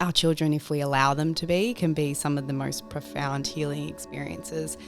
our children, if we allow them to be, can be some of the most profound healing experiences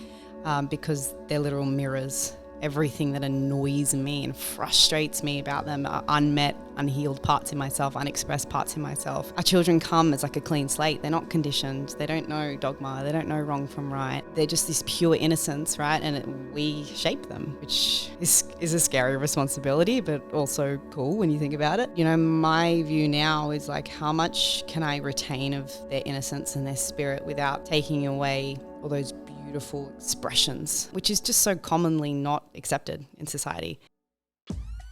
because they're literal mirrors. Everything that annoys me and frustrates me about them are unmet, unhealed parts in myself, unexpressed parts in myself. Our children come as like a clean slate. They're not conditioned. They don't know dogma. They don't know wrong from right. They're just this pure innocence, right? And we shape them, which is a scary responsibility, but also cool when you think about it. You know, my view now is like, how much can I retain of their innocence and their spirit without taking away all those beautiful expressions, which is just so commonly not accepted in society.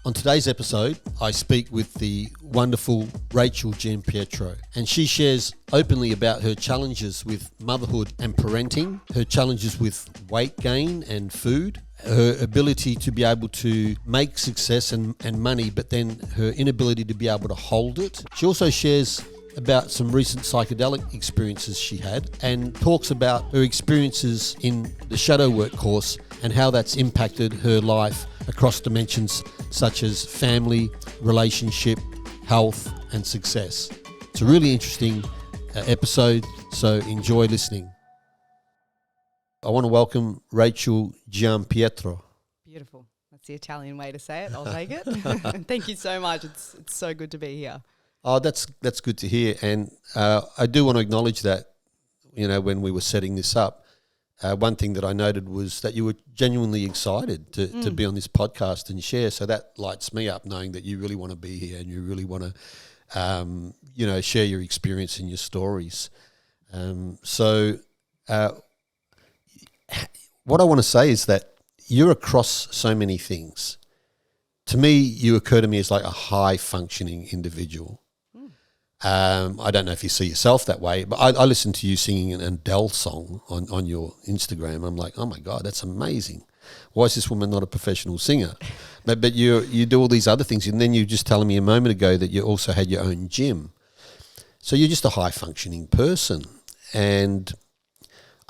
On today's episode, I speak with the wonderful Rachel Giampietro, and she shares openly about her challenges with motherhood and parenting, her challenges with weight gain and food, her ability to be able to make success and money, but then her inability to be able to hold it. She also shares about some recent psychedelic experiences she had and talks about her experiences in the shadow work course and how that's impacted her life across dimensions such as family, relationship, health and success. It's a really interesting episode, so enjoy listening. I want to welcome Rachel Giampietro. Beautiful. That's the Italian way to say it. I'll take it. Thank you so much. It's so good to be here. Oh, that's good to hear. And I do want to acknowledge that, you know, when we were setting this up, one thing that I noted was that you were genuinely excited to be on this podcast and share. So that lights me up, knowing that you really want to be here and you really want to, share your experience and your stories. What I want to say is that you're across so many things. To me, you occur to me as like a high-functioning individual. I don't know if you see yourself that way, but I listened to you singing an Adele song on your Instagram. I'm like, oh my God, that's amazing. Why is this woman not a professional singer? But you do all these other things, and then you just telling me a moment ago that you also had your own gym. So you're just a high-functioning person. And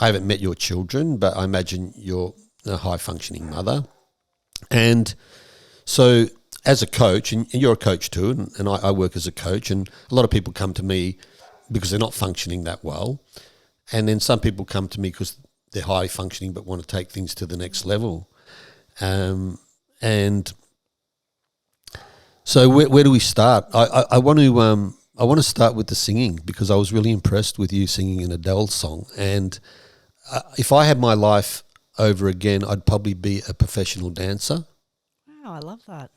I haven't met your children, but I imagine you're a high-functioning mother. And so as a coach, and you're a coach too, and I work as a coach, and a lot of people come to me because they're not functioning that well. And then some people come to me because they're high functioning but want to take things to the next level. And so where do we start? I want to start with the singing, because I was really impressed with you singing an Adele song. And if I had my life over again, I'd probably be a professional dancer. Wow, I love that.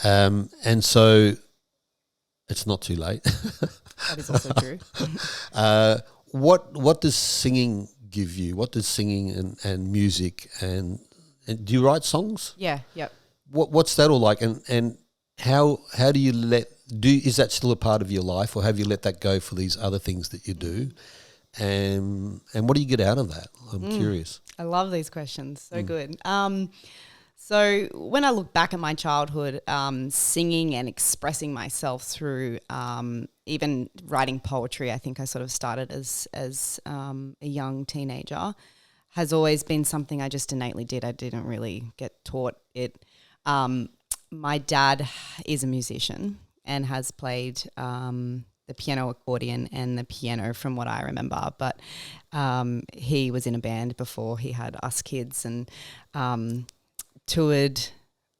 And so it's not too late. That is also true. What does singing give you? What does singing and music and do you write songs? Yeah, yep. What's that all like? And how do you is that still a part of your life, or have you let that go for these other things that you do? And what do you get out of that? I'm curious. I love these questions. So good. So when I look back at my childhood, singing and expressing myself through even writing poetry, I think I sort of started as a young teenager, has always been something I just innately did. I didn't really get taught it. My dad is a musician and has played the piano, accordion and the piano from what I remember. But he was in a band before he had us kids, and toured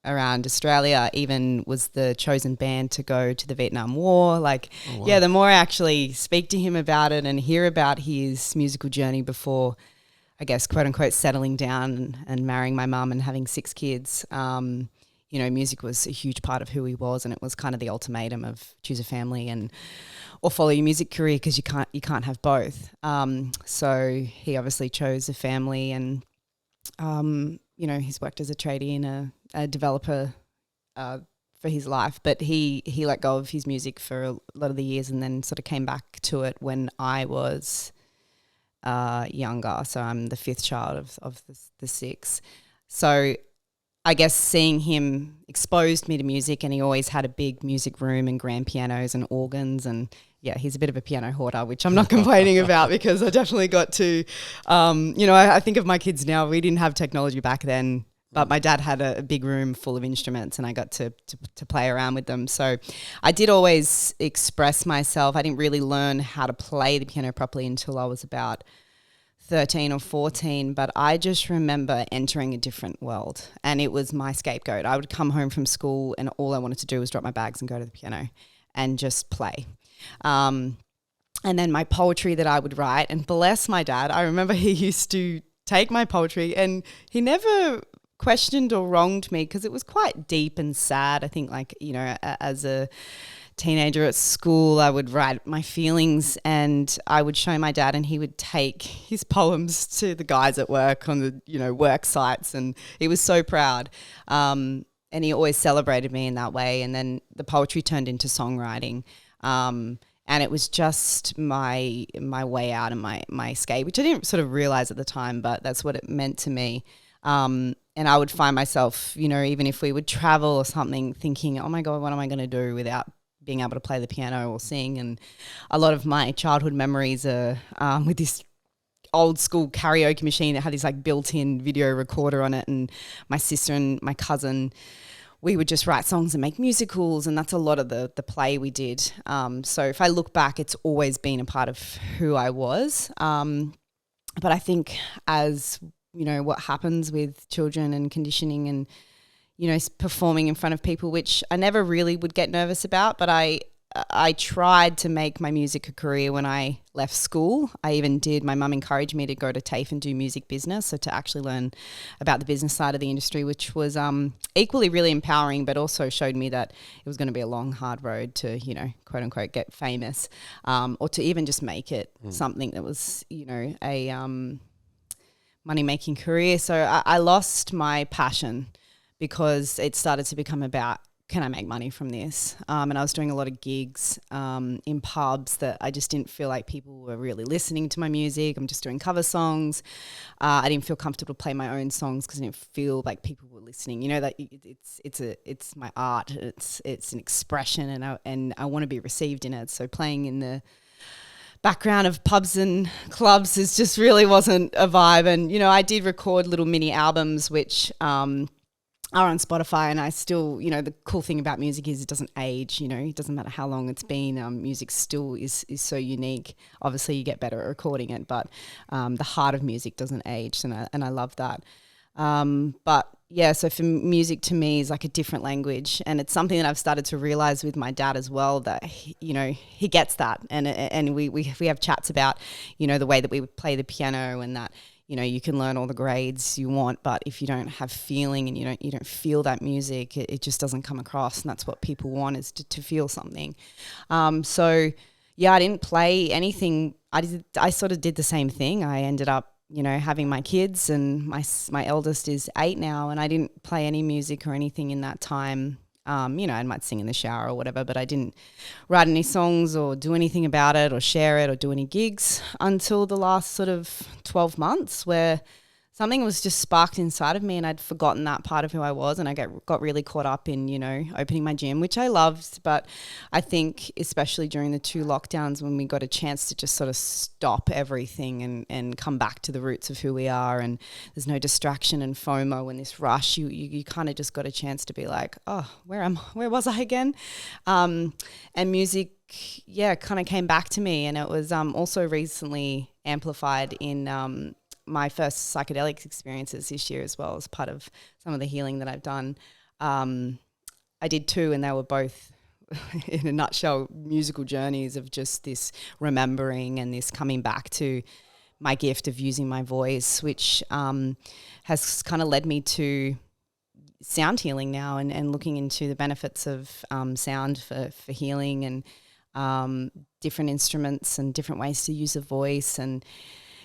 around Australia, even was the chosen band to go to the Vietnam War. Like, oh, wow. Yeah, the more I actually speak to him about it and hear about his musical journey before, I guess, quote unquote, settling down and marrying my mum and having 6 kids, music was a huge part of who he was, and it was kind of the ultimatum of choose a family or follow your music career, because you can't have both. So he obviously chose a family, and he's worked as a tradie and a developer for his life, but he let go of his music for a lot of the years and then sort of came back to it when I was younger. So I'm the 5th child of the 6. So I guess seeing him exposed me to music, and he always had a big music room and grand pianos and organs, and yeah, he's a bit of a piano hoarder, which I'm not complaining about, because I definitely got to, I think of my kids now, we didn't have technology back then But my dad had a big room full of instruments and I got to play around with them. So I did always express myself. I didn't really learn how to play the piano properly until I was about 13 or 14, but I just remember entering a different world and it was my scapegoat. I would come home from school and all I wanted to do was drop my bags and go to the piano and just play. And then my poetry that I would write, and bless my dad, I remember he used to take my poetry and he never questioned or wronged me because it was quite deep and sad. I think as a teenager at school, I would write my feelings and I would show my dad and he would take his poems to the guys at work on the, work sites, and he was so proud. And he always celebrated me in that way. And then the poetry turned into songwriting. And it was just my way out and my escape, which I didn't sort of realize at the time, but that's what it meant to me. And I would find myself, even if we would travel or something, thinking, oh my God, what am I going to do without being able to play the piano or sing? And a lot of my childhood memories are with this old school karaoke machine that had this like built-in video recorder on it. And my sister and my cousin, we would just write songs and make musicals, and that's a lot of the play we did. So if I look back, it's always been a part of who I was. But I think as what happens with children and conditioning and, performing in front of people, which I never really would get nervous about, but I tried to make my music a career when I left school. My mum encouraged me to go to TAFE and do music business, so to actually learn about the business side of the industry, which was equally really empowering, but also showed me that it was going to be a long, hard road to, quote unquote, get famous, or to even just make it something that was, a money-making career. So I lost my passion because it started to become about, can I make money from this? And I was doing a lot of gigs in pubs that I just didn't feel like people were really listening to my music. I'm just doing cover songs. I didn't feel comfortable to play my own songs because I didn't feel like people were listening. That it's my art. It's an expression, and I want to be received in it. So playing in the background of pubs and clubs just really wasn't a vibe. And I did record little mini albums which are on Spotify, and I still, the cool thing about music is it doesn't age. It doesn't matter how long it's been. Music still is so unique. Obviously you get better at recording it, but the heart of music doesn't age, and I love that. But yeah, so for music to me is like a different language, and it's something that I've started to realize with my dad as well, that he gets that, and we have chats about the way that we would play the piano, and that you can learn all the grades you want, but if you don't have feeling and you don't feel that music, it just doesn't come across, and that's what people want, is to feel something. So yeah, I didn't play anything. I sort of did the same thing. I ended up having my kids, and my eldest is 8 now, and I didn't play any music or anything in that time. I might sing in the shower or whatever, but I didn't write any songs or do anything about it or share it or do any gigs until the last sort of 12 months, where something was just sparked inside of me, and I'd forgotten that part of who I was, and I got really caught up in, opening my gym, which I loved. But I think especially during the 2 lockdowns, when we got a chance to just sort of stop everything and come back to the roots of who we are, and there's no distraction and FOMO and this rush, you kind of just got a chance to be like, oh, where was I again? And music, kind of came back to me, and it was also recently amplified in my first psychedelic experiences this year as well, as part of some of the healing that I've done. I did 2, and they were both, in a nutshell, musical journeys of just this remembering and this coming back to my gift of using my voice, which has kind of led me to sound healing now, and looking into the benefits of sound for healing, and different instruments and different ways to use a voice. And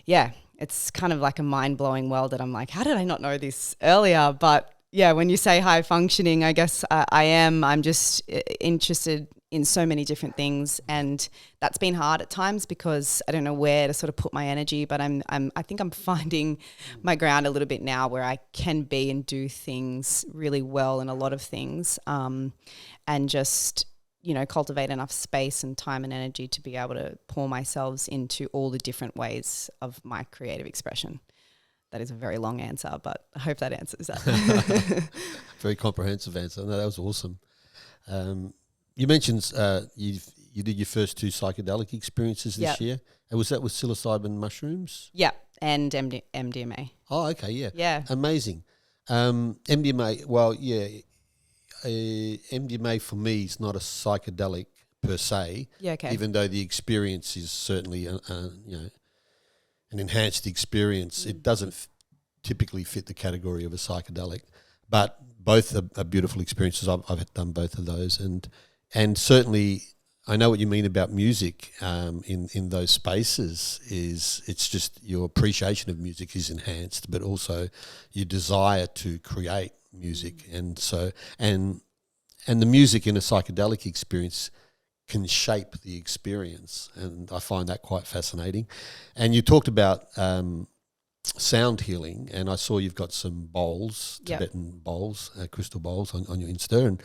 yeah, it's kind of like a mind-blowing world that I'm like, how did I not know this earlier? But yeah, when you say high functioning, I guess I am. I'm just interested in so many different things, and that's been hard at times because I don't know where to sort of put my energy, but I think I'm finding my ground a little bit now, where I can be and do things really well in a lot of things, and just cultivate enough space and time and energy to be able to pour myself into all the different ways of my creative expression. that is a very long answer, but I hope that answers that. Very comprehensive answer. No, that was awesome. You mentioned you did your first 2 psychedelic experiences this year. And was that with psilocybin mushrooms? Yeah, and MDMA. Oh, okay, yeah. Yeah. Amazing. MDMA, well, yeah, MDMA for me is not a psychedelic per se. Yeah, okay. Even though the experience is certainly, an enhanced experience, it doesn't typically fit the category of a psychedelic. But both are beautiful experiences. I've done both of those, and certainly I know what you mean about music. In those spaces, it's just your appreciation of music is enhanced, but also your desire to create music, and the music in a psychedelic experience can shape the experience, and I find that quite fascinating. And you talked about sound healing, and I saw you've got some bowls, Tibetan bowls, crystal bowls on your Insta,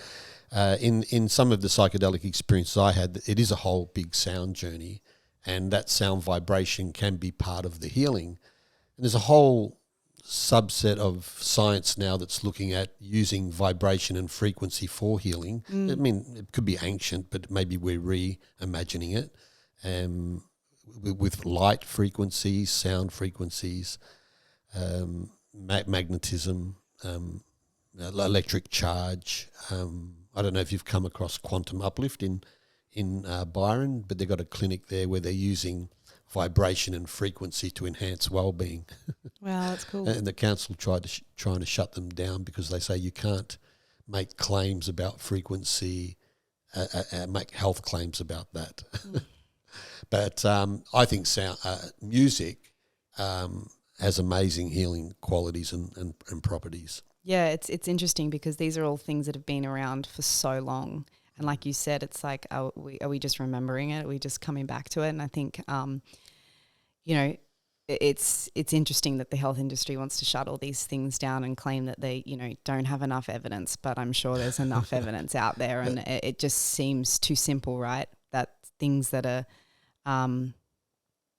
and in some of the psychedelic experiences I had, it is a whole big sound journey, and that sound vibration can be part of the healing. And there's a whole subset of science now that's looking at using vibration and frequency for healing. I mean, it could be ancient, but maybe we're reimagining it with light frequencies, sound frequencies, magnetism, electric charge. I don't know if you've come across Quantum Uplift in Byron, but they've got a clinic there where they're using vibration and frequency to enhance well-being. Wow, that's cool. And the council trying to shut them down because they say you can't make claims about frequency, make health claims about that. But I think music has amazing healing qualities and properties. Yeah, it's interesting because these are all things that have been around for so long. And like you said, it's like, are we just remembering it? Are we just coming back to it? And I think, it's interesting that the health industry wants to shut all these things down and claim that they, don't have enough evidence. But I'm sure there's enough evidence out there, and it just seems too simple, right? That things that are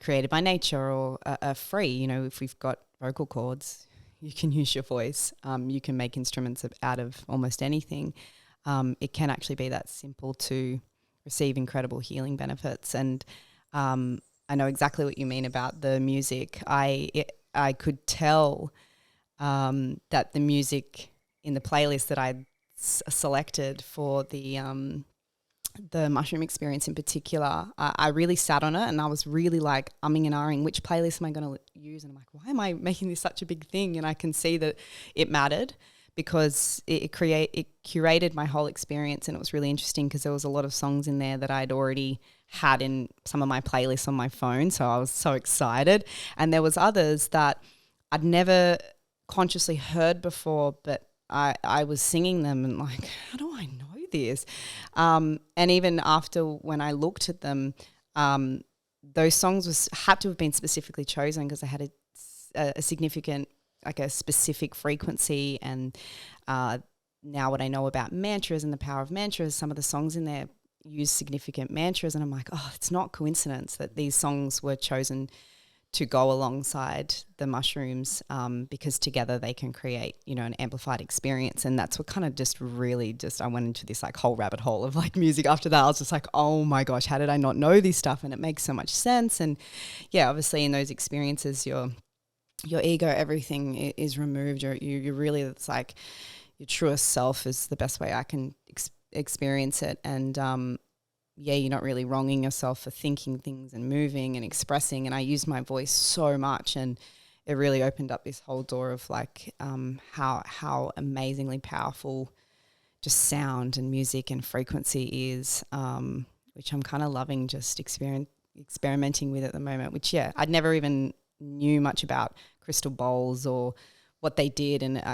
created by nature or are free. If we've got vocal cords, you can use your voice. You can make instruments out of almost anything. It can actually be that simple to receive incredible healing benefits. And I know exactly what you mean about the music. I could tell that the music in the playlist that I'd selected for the mushroom experience in particular, I really sat on it, and I was really like umming and ahhing, which playlist am I going to use? And I'm like, why am I making this such a big thing? And I can see that it mattered, because it curated my whole experience, and it was really interesting because there was a lot of songs in there that I'd already had in some of my playlists on my phone, so I was so excited. And there was others that I'd never consciously heard before, but I was singing them and like, how do I know this? And even after, when I looked at them, those songs had to have been specifically chosen because they had a significant, like a specific frequency. And now what I know about mantras and the power of mantras, some of the songs in there use significant mantras, and I'm like, oh, it's not coincidence that these songs were chosen to go alongside the mushrooms, because together they can create, an amplified experience. And that's what kind of I went into this like whole rabbit hole of like music after that. I was just like, oh my gosh, how did I not know this stuff? And it makes so much sense. And yeah, obviously in those experiences, your ego, everything is removed. You really, it's like your truest self is the best way I can experience it. And you're not really wronging yourself for thinking things and moving and expressing. And I used my voice so much, and it really opened up this whole door of like how amazingly powerful just sound and music and frequency is, which I'm kind of loving just experimenting with at the moment, which I'd never even knew much about crystal bowls or what they did, and it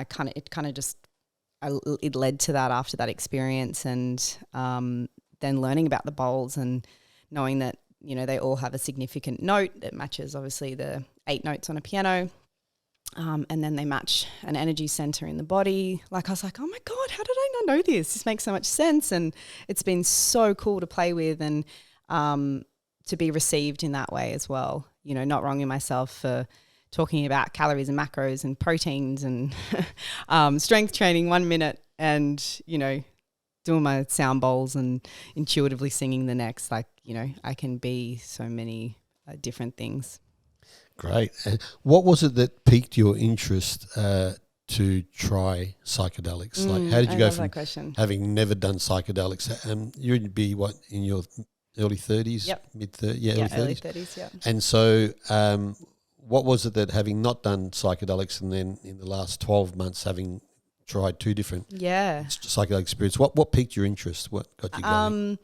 led to that after that experience. And then learning about the bowls and knowing that, they all have a significant note that matches obviously the 8 notes on a piano. And then they match an energy center in the body. Like I was like, oh my God, how did I not know this? This makes so much sense. And it's been so cool to play with and to be received in that way as well. Not wronging myself for talking about calories and macros and proteins and strength training 1 minute and, you know, doing my sound bowls and intuitively singing the next. Like, you know, I can be so many different things. Great. And what was it that piqued your interest to try psychedelics? Like, how did you go from having never done psychedelics? You'd be what, in your early 30s? Yep. Mid-30s? Yeah, early 30s, yeah. And so what was it that, having not done psychedelics and then in the last 12 months having tried 2 different psychedelic experiences, what piqued your interest? What got you going?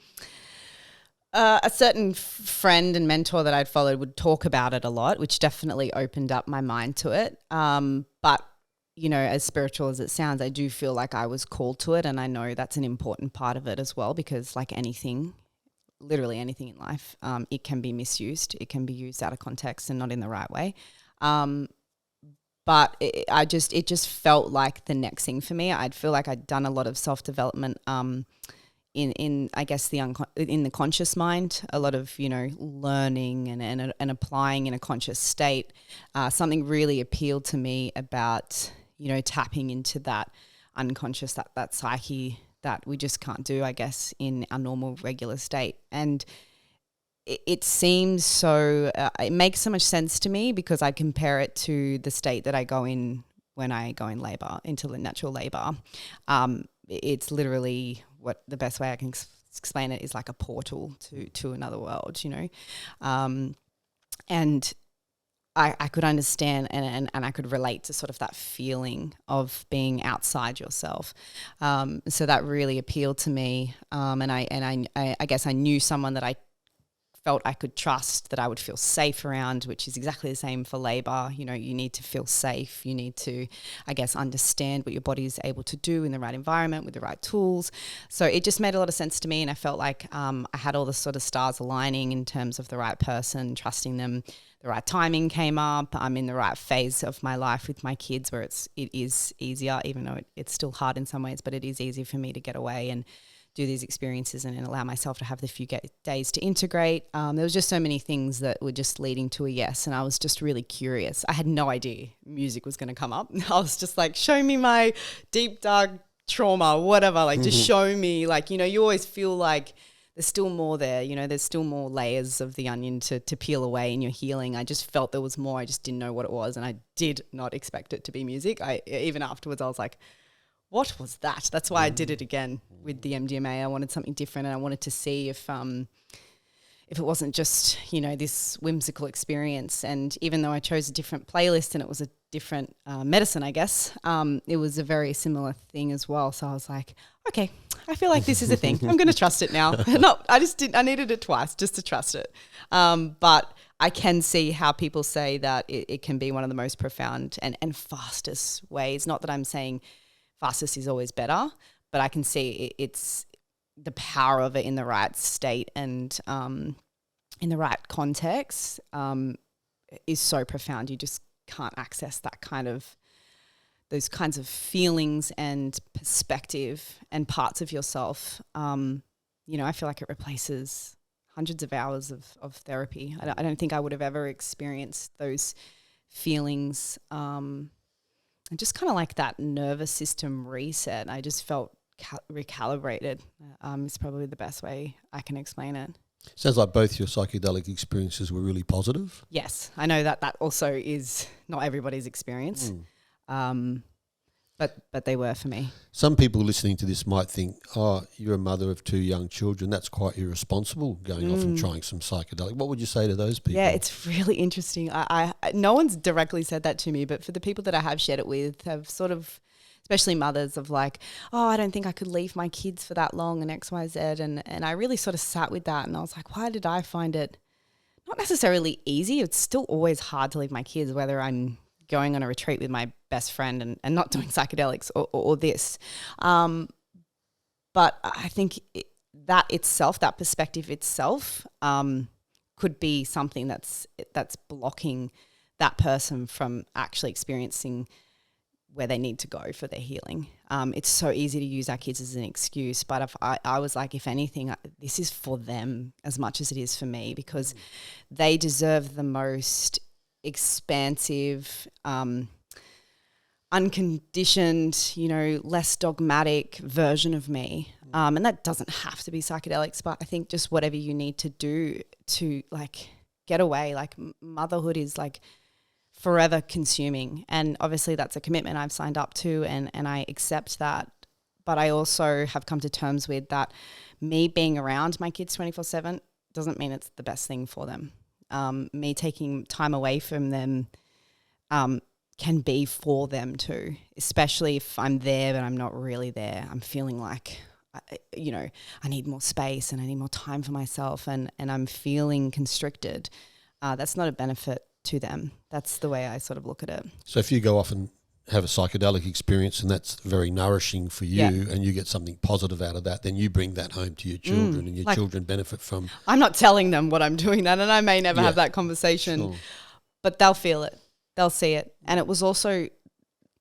A certain friend and mentor that I'd followed would talk about it a lot, which definitely opened up my mind to it. But, you know, as spiritual as it sounds, I do feel like I was called to it, and I know that's an important part of it as well, because like anything, literally anything in life, it can be misused. It can be used out of context and not in the right way. But it just felt like the next thing for me. I'd feel like I'd done a lot of self-development in I guess in the conscious mind, a lot of, you know, learning and applying in a conscious state. Something really appealed to me about, you know, tapping into that unconscious, that psyche that we just can't do, I guess, in our normal regular state. And it seems so, it makes so much sense to me because I compare it to the state that I go in when I go in labor, into the natural labor. It's literally what the best way I can explain it is like a portal to another world, you know. And I could understand and I could relate to sort of that feeling of being outside yourself. So that really appealed to me. And I guess I knew someone that I felt I could trust, that I would feel safe around, which is exactly the same for labor. You know, you need to feel safe. You need to, I guess, understand what your body is able to do in the right environment with the right tools. So it just made a lot of sense to me, and I felt like I had all the sort of stars aligning in terms of the right person, trusting them. The right timing came up. I'm in the right phase of my life with my kids where it is easier, even though it's still hard in some ways, but it is easy for me to get away and do these experiences and allow myself to have the few days to integrate. There was just so many things that were just leading to a yes, and I was just really curious. I had no idea music was going to come up. I was just like, show me my deep, dark trauma, whatever, like just show me, like, you know, you always feel like there's still more there, you know, there's still more layers of the onion to peel away in your healing. I just felt there was more. I just didn't know what it was, and I did not expect it to be music. Even afterwards, I was like, what was that? That's why I did it again with the MDMA. I wanted something different, and I wanted to see if it wasn't just, you know, this whimsical experience. And even though I chose a different playlist and it was a different medicine, I guess, it was a very similar thing as well. So I was like, okay, I feel like this is a thing. I'm going to trust it now. I needed it twice just to trust it. But I can see how people say that it can be one of the most profound and fastest ways. Not that I'm saying fastest is always better, but I can see it's the power of it in the right state and in the right context is so profound. You just can't access those kinds of feelings and perspective and parts of yourself. You know, I feel like it replaces hundreds of hours of therapy. I don't think I would have ever experienced those feelings. And just kind of like that nervous system reset. I just felt recalibrated. Is probably the best way I can explain it. Sounds like both your psychedelic experiences were really positive. Yes, I know that also is not everybody's experience, but they were for me. Some people listening to this might think, oh, you're a mother of 2 young children. That's quite irresponsible, going off and trying some psychedelic. What would you say to those people? Yeah, it's really interesting. I no one's directly said that to me, but for the people that I have shared it with, have sort of, especially mothers, of like, oh, I don't think I could leave my kids for that long and X, Y, Z. And I really sort of sat with that, and I was like, why did I find it not necessarily easy? It's still always hard to leave my kids, whether I'm going on a retreat with my best friend and not doing psychedelics or this. But I think that itself, that perspective itself, could be something that's blocking that person from actually experiencing where they need to go for their healing. It's so easy to use our kids as an excuse, but if I was like, if anything, this is for them as much as it is for me, because they deserve the most expansive, unconditioned, less dogmatic version of me. And that doesn't have to be psychedelics, but I think just whatever you need to do to like get away, like motherhood is like forever consuming. And obviously that's a commitment I've signed up to, and I accept that. But I also have come to terms with that me being around my kids 24/7 doesn't mean it's the best thing for them. Me taking time away from them can be for them too, especially if I'm there but I'm not really there. I'm feeling like, I need more space and I need more time for myself, and I'm feeling constricted. That's not a benefit to them. That's the way I sort of look at it. So if you go off and have a psychedelic experience and that's very nourishing for you, and you get something positive out of that, then you bring that home to your children, and your children benefit from. I'm not telling them what I'm doing that, and I may never have that conversation, but they'll feel it. They'll see it. And it was also,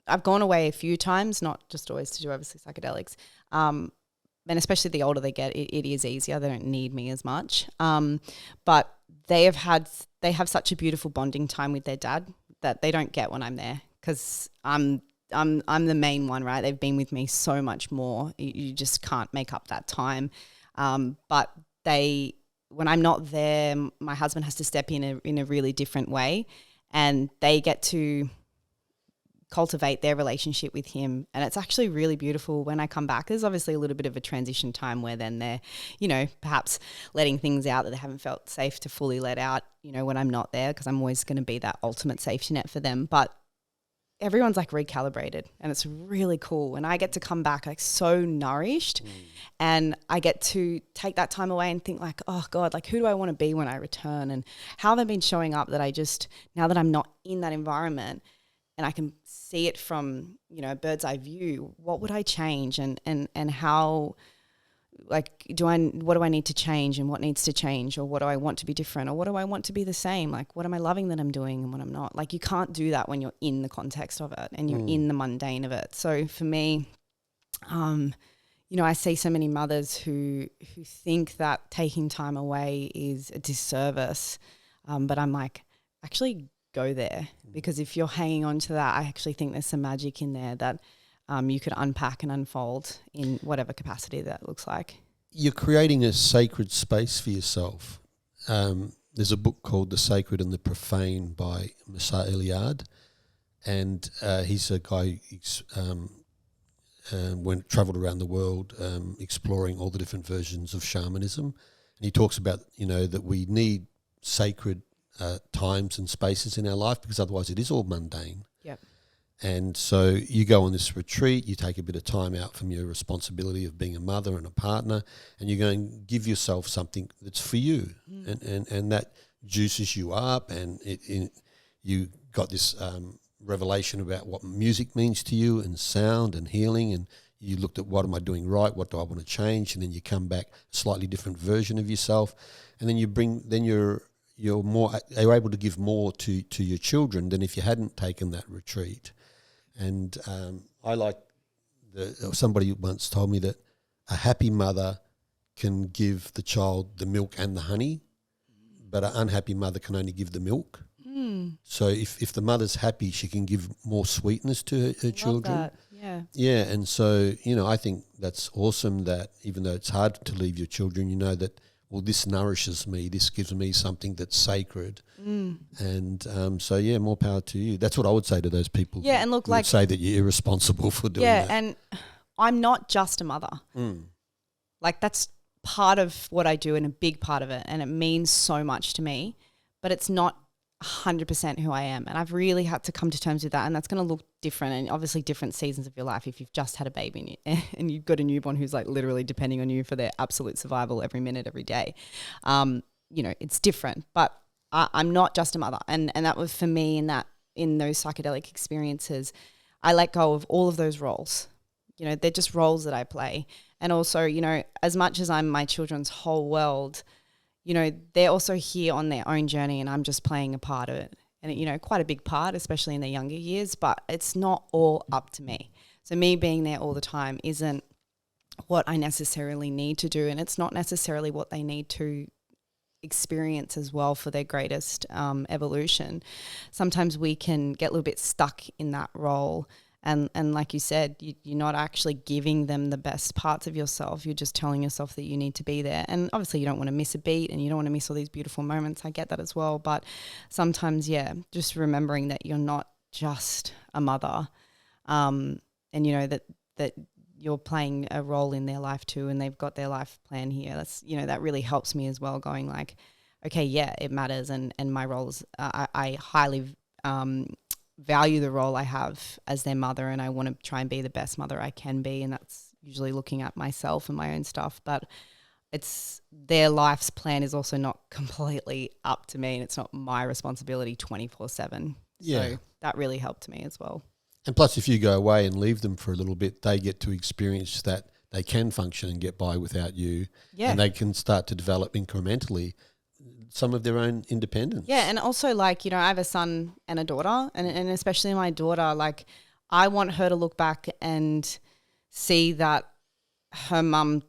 I've gone away a few times, not just always to do obviously psychedelics. And especially the older they get, it is easier. They don't need me as much. But they have such a beautiful bonding time with their dad that they don't get when I'm there, because I'm the main one, right? They've been with me so much more. You just can't make up that time. But when I'm not there, my husband has to step in a really different way, and they get to cultivate their relationship with him. And it's actually really beautiful when I come back. There's obviously a little bit of a transition time where then they're, perhaps letting things out that they haven't felt safe to fully let out, when I'm not there, because I'm always going to be that ultimate safety net for them. But everyone's like recalibrated, and it's really cool. And I get to come back like so nourished, and I get to take that time away and think like, oh God, like who do I want to be when I return? And how have I been showing up that now that I'm not in that environment and I can see it from, a bird's eye view, what would I change? And how, like, what do I need to change, and what needs to change, or what do I want to be different, or what do I want to be the same? Like, what am I loving that I'm doing and what I'm not? Like, you can't do that when you're in the context of it and you're in the mundane of it. So for me, I see so many mothers who think that taking time away is a disservice. But I'm like, actually go there, because if you're hanging on to that, I actually think there's some magic in there that you could unpack and unfold in whatever capacity that looks like. You're creating a sacred space for yourself. There's a book called The Sacred and the Profane by Masa Eliade, and he's a guy who travelled around the world exploring all the different versions of shamanism. And he talks about, that we need sacred times and spaces in our life, because otherwise it is all mundane. Yep. And so you go on this retreat, you take a bit of time out from your responsibility of being a mother and a partner, and you're going to give yourself something that's for you, and that juices you up, and you got this revelation about what music means to you, and sound and healing, and you looked at what am I doing right, what do I want to change, and then you come back a slightly different version of yourself, and then you're able to give more to your children than if you hadn't taken that retreat. And I like somebody once told me that a happy mother can give the child the milk and the honey, but an unhappy mother can only give the milk. So if the mother's happy, she can give more sweetness to her children. Love that. Yeah. Yeah, and so, I think that's awesome that even though it's hard to leave your children, that, well, this nourishes me, this gives me something that's sacred. And so, more power to you. That's what I would say to those people. Yeah, and look, who would say that you're irresponsible for doing that. Yeah, and I'm not just a mother. Like, that's part of what I do and a big part of it, and it means so much to me, but it's not 100% who I am. And I've really had to come to terms with that, and that's going to look different, and obviously different seasons of your life. If you've just had a baby and you've got a newborn who's like literally depending on you for their absolute survival every minute, every day, it's different. But I'm not just a mother, and that was for me in those psychedelic experiences. I let go of all of those roles. They're just roles that I play. And also, as much as I'm my children's whole world, they're also here on their own journey, and I'm just playing a part of it. And, quite a big part, especially in their younger years, but it's not all up to me. So me being there all the time isn't what I necessarily need to do, and it's not necessarily what they need to experience as well for their greatest evolution. Sometimes we can get a little bit stuck in that role. And like you said, you're not actually giving them the best parts of yourself. You're just telling yourself that you need to be there. And obviously you don't want to miss a beat and you don't want to miss all these beautiful moments. I get that as well. But sometimes, just remembering that you're not just a mother, and you know that you're playing a role in their life too, and they've got their life plan here. That's, that really helps me as well, going like, okay, yeah, it matters. And my roles, I highly value the role I have as their mother, and I want to try and be the best mother I can be, and that's usually looking at myself and my own stuff. But it's their life's plan is also not completely up to me, and it's not my responsibility 24/7. So that really helped me as well. And plus, if you go away and leave them for a little bit, they get to experience that they can function and get by without you, and they can start to develop incrementally some of their own independence. Yeah, and also like, I have a son and a daughter, and especially my daughter, like I want her to look back and see that her mum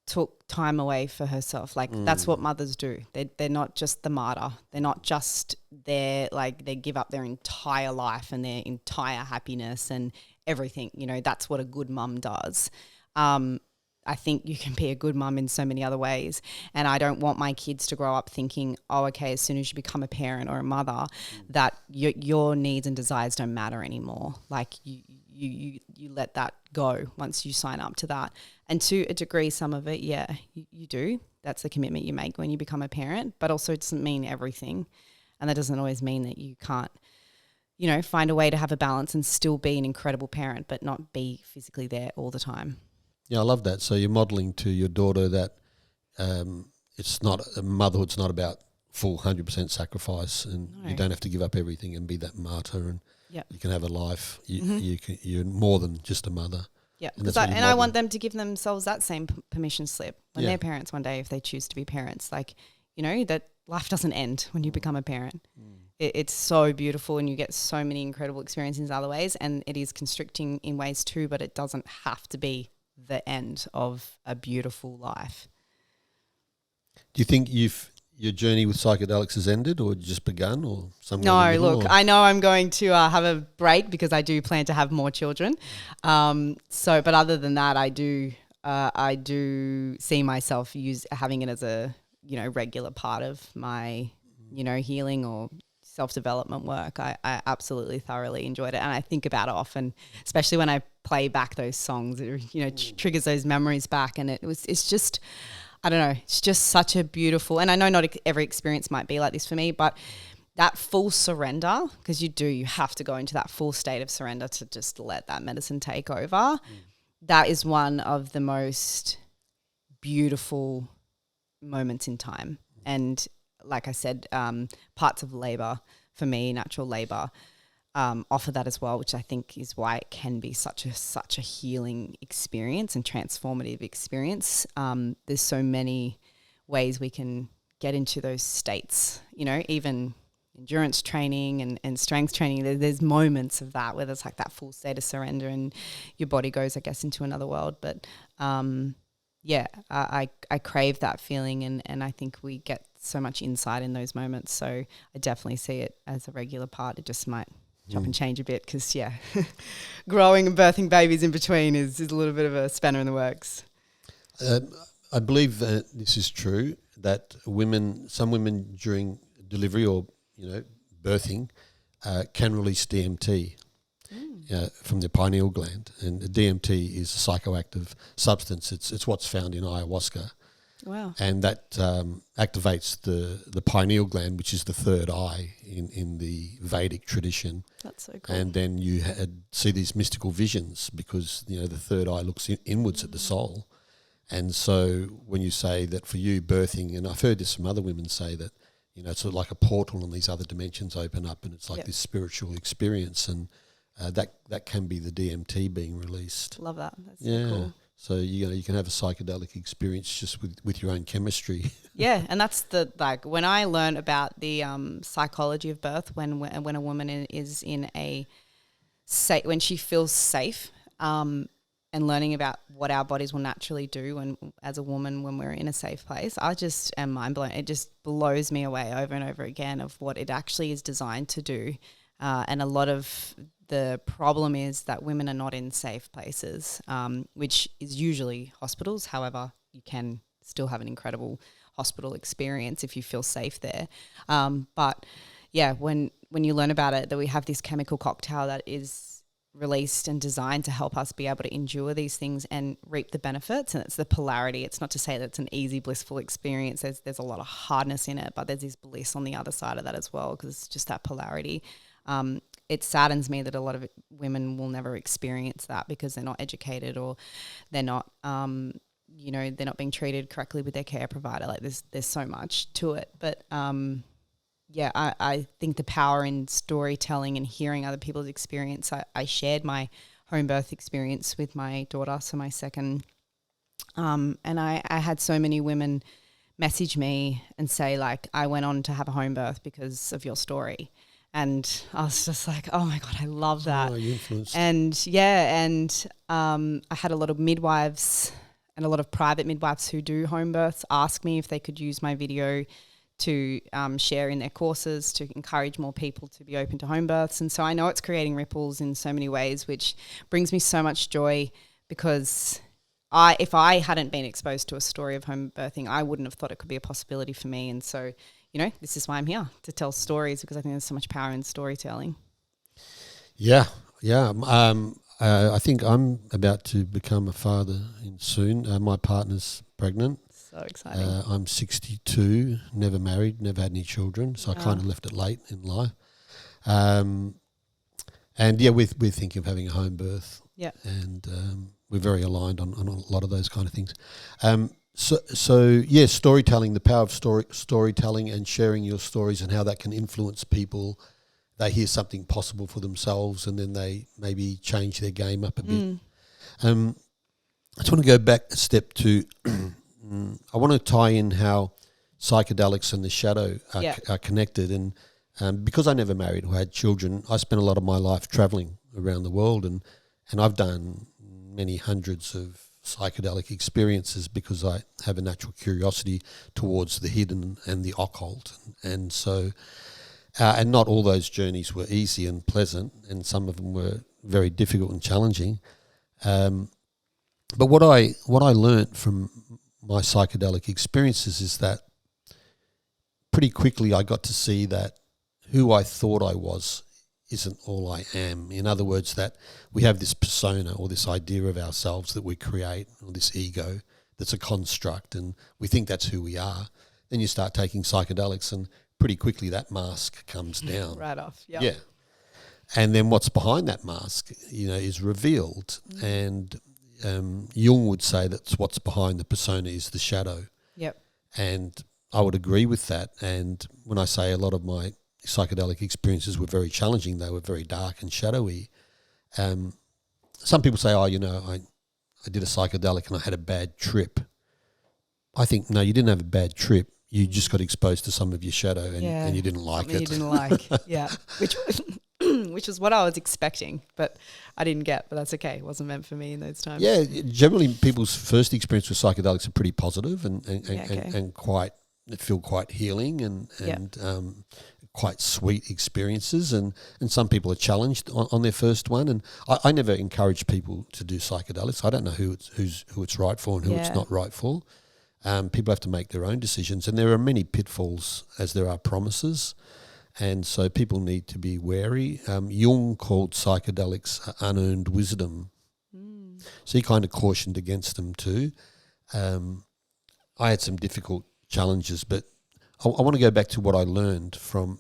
took time away for herself. Like that's what mothers do. They're not just the martyr. They're not just there, like they give up their entire life and their entire happiness and everything. That's what a good mum does. I think you can be a good mum in so many other ways. And I don't want my kids to grow up thinking, oh, okay, as soon as you become a parent or a mother, that your needs and desires don't matter anymore. Like you let that go once you sign up to that. And to a degree, some of it, you do. That's the commitment you make when you become a parent, but also it doesn't mean everything. And that doesn't always mean that you can't, find a way to have a balance and still be an incredible parent, but not be physically there all the time. Yeah, I love that. So you're modelling to your daughter that it's not, motherhood's not about full 100% sacrifice, and you don't have to give up everything and be that martyr, and you can have a life. You're more than just a mother. Yeah, and I want them to give themselves that same permission slip when they're parents one day, if they choose to be parents. Like, that life doesn't end when you become a parent. It's so beautiful, and you get so many incredible experiences in other ways, and it is constricting in ways too, but it doesn't have to be the end of a beautiful life. Do you think your journey with psychedelics has ended, or just begun, or something? No, look, I know I'm going to have a break because I do plan to have more children. But other than that, I do see myself having it as a regular part of my healing or self-development work. I absolutely thoroughly enjoyed it, and I think about it often, especially when I play back those songs. It triggers those memories back, and it's just, I don't know, it's just such a beautiful, and I know not every experience might be like this for me, but that full surrender, because you have to go into that full state of surrender to just let that medicine take over. That is one of the most beautiful moments in time. And like I said, parts of labor for me, natural labor, offer that as well, which I think is why it can be such a healing experience and transformative experience. There's so many ways we can get into those states, even endurance training and strength training. There's moments of that where there's like that full state of surrender and your body goes, I guess, into another world. But I crave that feeling, and I think we get so much insight in those moments. So I definitely see it as a regular part. It just might chop and change a bit because, growing and birthing babies in between is a little bit of a spanner in the works. I believe that this is true, that some women during delivery or, birthing can release DMT from the pineal gland. And the DMT is a psychoactive substance. It's what's found in ayahuasca. Wow. And that activates the pineal gland, which is the third eye in the Vedic tradition. That's so cool. And then you see these mystical visions because, the third eye looks inwards at the soul. And so when you say that for you birthing, and I've heard this from other women say that, it's sort of like a portal and these other dimensions open up and it's like this spiritual experience, and that can be the DMT being released. Love that. That's so cool. So you can have a psychedelic experience just with your own chemistry. Yeah, and that's when I learned about the psychology of birth, when a woman is in when she feels safe, and and learning about what our bodies will naturally do when, as a woman, when we're in a safe place, I just am mind blown. It just blows me away over and over again of what it actually is designed to do. And a lot of the problem is that women are not in safe places, which is usually hospitals. However, you can still have an incredible hospital experience if you feel safe there. But yeah, when you learn about it, that we have this chemical cocktail that is released and designed to help us be able to endure these things and reap the benefits. And it's the polarity. It's not to say that it's an easy, blissful experience. There's a lot of hardness in it, but there's this bliss on the other side of that as well, because it's just that polarity. It saddens me that a lot of women will never experience that because they're not educated, or they're not, they're not being treated correctly with their care provider. Like there's so much to it. But I think the power in storytelling and hearing other people's experience. I shared my home birth experience with my daughter, so my second, and I had so many women message me and say, like, I went on to have a home birth because of your story. And I was just like, oh my God, I love that. Oh, you influenced. And I had a lot of midwives and a lot of private midwives who do home births ask me if they could use my video to share in their courses to encourage more people to be open to home births. And so I know it's creating ripples in so many ways, which brings me so much joy, because if I hadn't been exposed to a story of home birthing, I wouldn't have thought it could be a possibility for me. And so, this is why I'm here, to tell stories, because I think there's so much power in storytelling. Yeah. I think I'm about to become a father soon. My partner's pregnant. So exciting. I'm 62, never married, never had any children, so I kind of left it late in life. And yeah, we're thinking of having a home birth. Yeah. And we're very aligned on a lot of those kind of things. So storytelling, the power of storytelling and sharing your stories and how that can influence people. They hear something possible for themselves, and then they maybe change their game up a bit. I just want to go back a step to I want to tie in how psychedelics and the shadow are connected. And because I never married or had children, I spent a lot of my life traveling around the world, and I've done many hundreds of psychedelic experiences because I have a natural curiosity towards the hidden and the occult. And so, and not all those journeys were easy and pleasant, and some of them were very difficult and challenging. But what I learnt from my psychedelic experiences is that pretty quickly I got to see that who I thought I was isn't all I am. In other words, that we have this persona or this idea of ourselves that we create, or this ego that's a construct, and we think that's who we are. Then you start taking psychedelics, and pretty quickly that mask comes down. Right off, Yeah. And then what's behind that mask, is revealed. And Jung would say that's what's behind the persona is the shadow. Yep. And I would agree with that. And when I say a lot of my psychedelic experiences were very challenging, they were very dark and shadowy. Some people say, I did a psychedelic and I had a bad trip. I think, no, you didn't have a bad trip. You just got exposed to some of your shadow and you didn't like Something it. You didn't like, yeah. Which was what I was expecting, but I didn't get. But that's okay. It wasn't meant for me in those times. Yeah, generally people's first experience with psychedelics are pretty positive and quite feel quite healing and quite sweet experiences. And some people are challenged on their first one. And I never encourage people to do psychedelics. I don't know who it's right for and who it's not right for. People have to make their own decisions, and there are many pitfalls as there are promises. And so people need to be wary. Jung called psychedelics unearned wisdom. So he kind of cautioned against them too. I had some difficult challenges, but I want to go back to what I learned from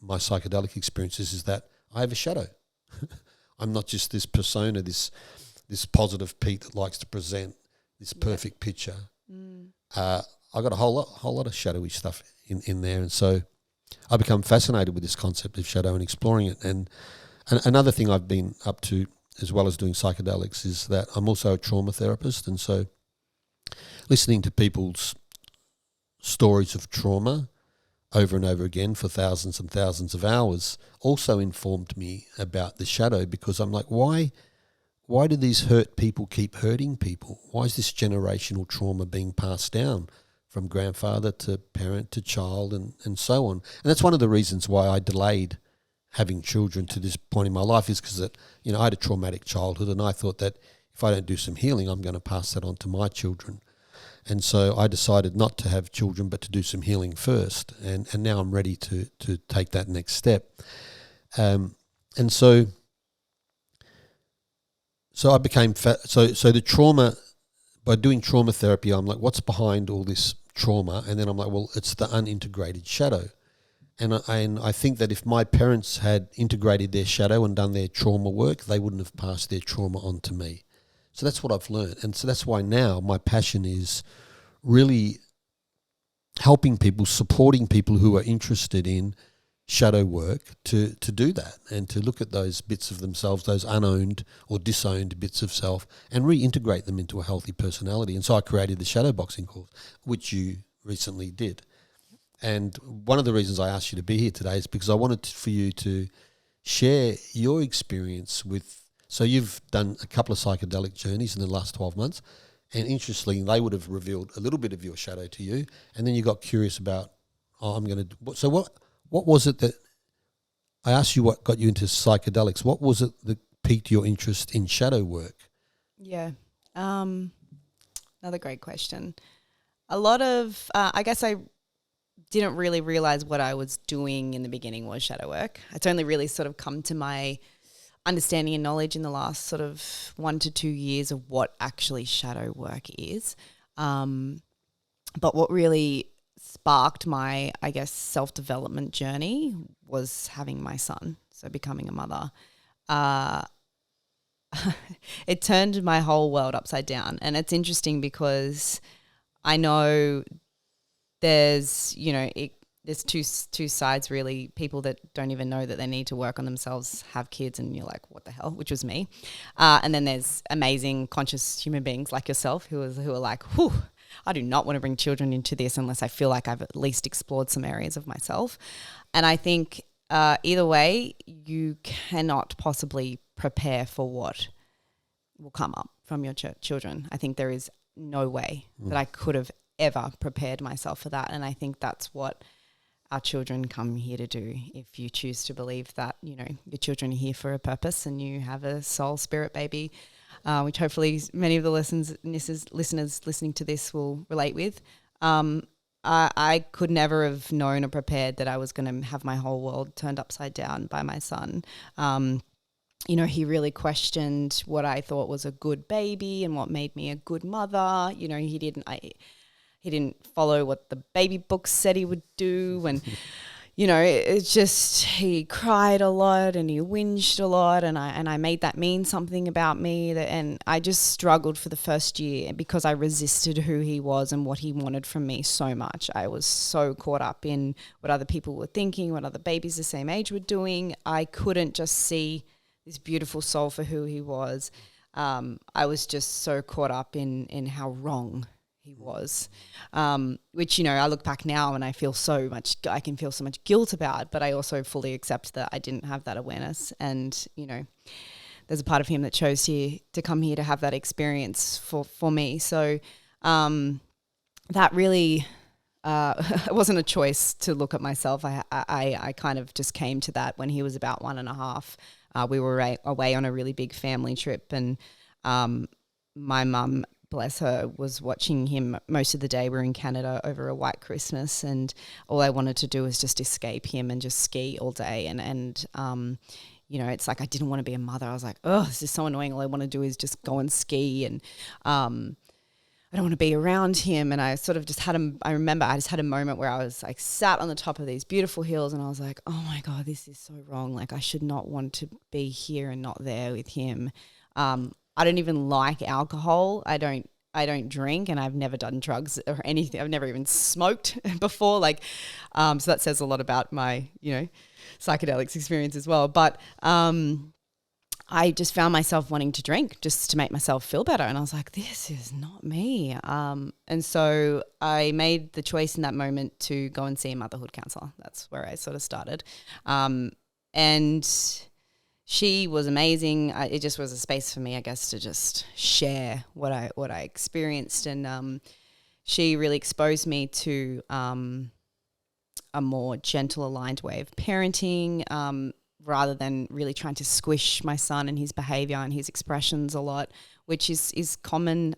my psychedelic experiences is that I have a shadow. I'm not just this persona, this positive Pete that likes to present this perfect picture. I got a whole lot of shadowy stuff in there, and so I become fascinated with this concept of shadow and exploring it. And another thing I've been up to, as well as doing psychedelics, is that I'm also a trauma therapist, and so listening to people's stories of trauma over and over again for thousands and thousands of hours also informed me about the shadow, because I'm like, why why do these hurt people keep hurting people? Why is this generational trauma being passed down from grandfather to parent to child and so on? And that's one of the reasons why I delayed having children to this point in my life, is because that, you know, I had a traumatic childhood, and I thought that if I don't do some healing, I'm going to pass that on to my children. And so I decided not to have children, but to do some healing first. And now I'm ready to take that next step. And so I became so the trauma, by doing trauma therapy, I'm like, what's behind all this trauma? And then I'm like, well, it's the unintegrated shadow. And I think that if my parents had integrated their shadow and done their trauma work, they wouldn't have passed their trauma on to me. So that's what I've learned. And so that's why now my passion is really helping people, supporting people who are interested in shadow work to do that, and to look at those bits of themselves, those unowned or disowned bits of self, and reintegrate them into a healthy personality. And so I created the shadowboxing course, which you recently did. And one of the reasons I asked you to be here today is because I wanted for you to share your experience with, so you've done a couple of psychedelic journeys in the last 12 months, and interestingly, they would have revealed a little bit of your shadow to you, and then you got curious about, so what was it that, I asked you what got you into psychedelics, what was it that piqued your interest in shadow work? Yeah, another great question. A lot of, I guess I didn't really realize what I was doing in the beginning was shadow work. It's only really sort of come to my understanding and knowledge in the last sort of 1 to 2 years of what actually shadow work is. But what really sparked my, I guess, self-development journey was having my son, so becoming a mother. It turned my whole world upside down. And it's interesting because I know there's, you know, there's two sides really. People that don't even know that they need to work on themselves have kids, and you're like, what the hell? Which was me. And then there's amazing conscious human beings like yourself who are like, whew, I do not want to bring children into this unless I feel like I've at least explored some areas of myself. And I think either way, you cannot possibly prepare for what will come up from your children. I think there is no way that I could have ever prepared myself for that. And I think that's what our children come here to do. If you choose to believe that, you know, your children are here for a purpose and you have a soul spirit baby, which hopefully many of the listeners listening to this will relate with. I could never have known or prepared that I was going to have my whole world turned upside down by my son. You know, he really questioned what I thought was a good baby and what made me a good mother. You know, he didn't follow what the baby books said he would do. And, you know, it's just, he cried a lot and he whinged a lot, and I made that mean something about me. And I just struggled for the first year because I resisted who he was and what he wanted from me so much. I was so caught up in what other people were thinking, what other babies the same age were doing. I couldn't just see this beautiful soul for who he was. I was just so caught up in how wrong he was, which, you know, I look back now and I can feel so much guilt about, but I also fully accept that I didn't have that awareness. And, you know, there's a part of him that chose to come here to have that experience for me. So that really, it wasn't a choice to look at myself. I kind of just came to that when he was about 1.5. We were away on a really big family trip, and my mum, bless her, was watching him most of the day. We're in Canada over a white Christmas, and all I wanted to do was just escape him and just ski all day. And you know, it's like I didn't want to be a mother. I was like, oh, this is so annoying. All I want to do is just go and ski, and I don't want to be around him. And I sort of just I remember I just had a moment where I was like sat on the top of these beautiful hills, and I was like, oh my God, this is so wrong. Like, I should not want to be here and not there with him. I don't even like alcohol. I don't drink, and I've never done drugs or anything. I've never even smoked before. Like, so that says a lot about my, you know, psychedelics experience as well. But I just found myself wanting to drink just to make myself feel better. And I was like, this is not me. And so I made the choice in that moment to go and see a motherhood counsellor. That's where I sort of started. And she was amazing. It just was a space for me, I guess, to just share what I experienced, and she really exposed me to a more gentle, aligned way of parenting, rather than really trying to squish my son and his behavior and his expressions a lot, which is common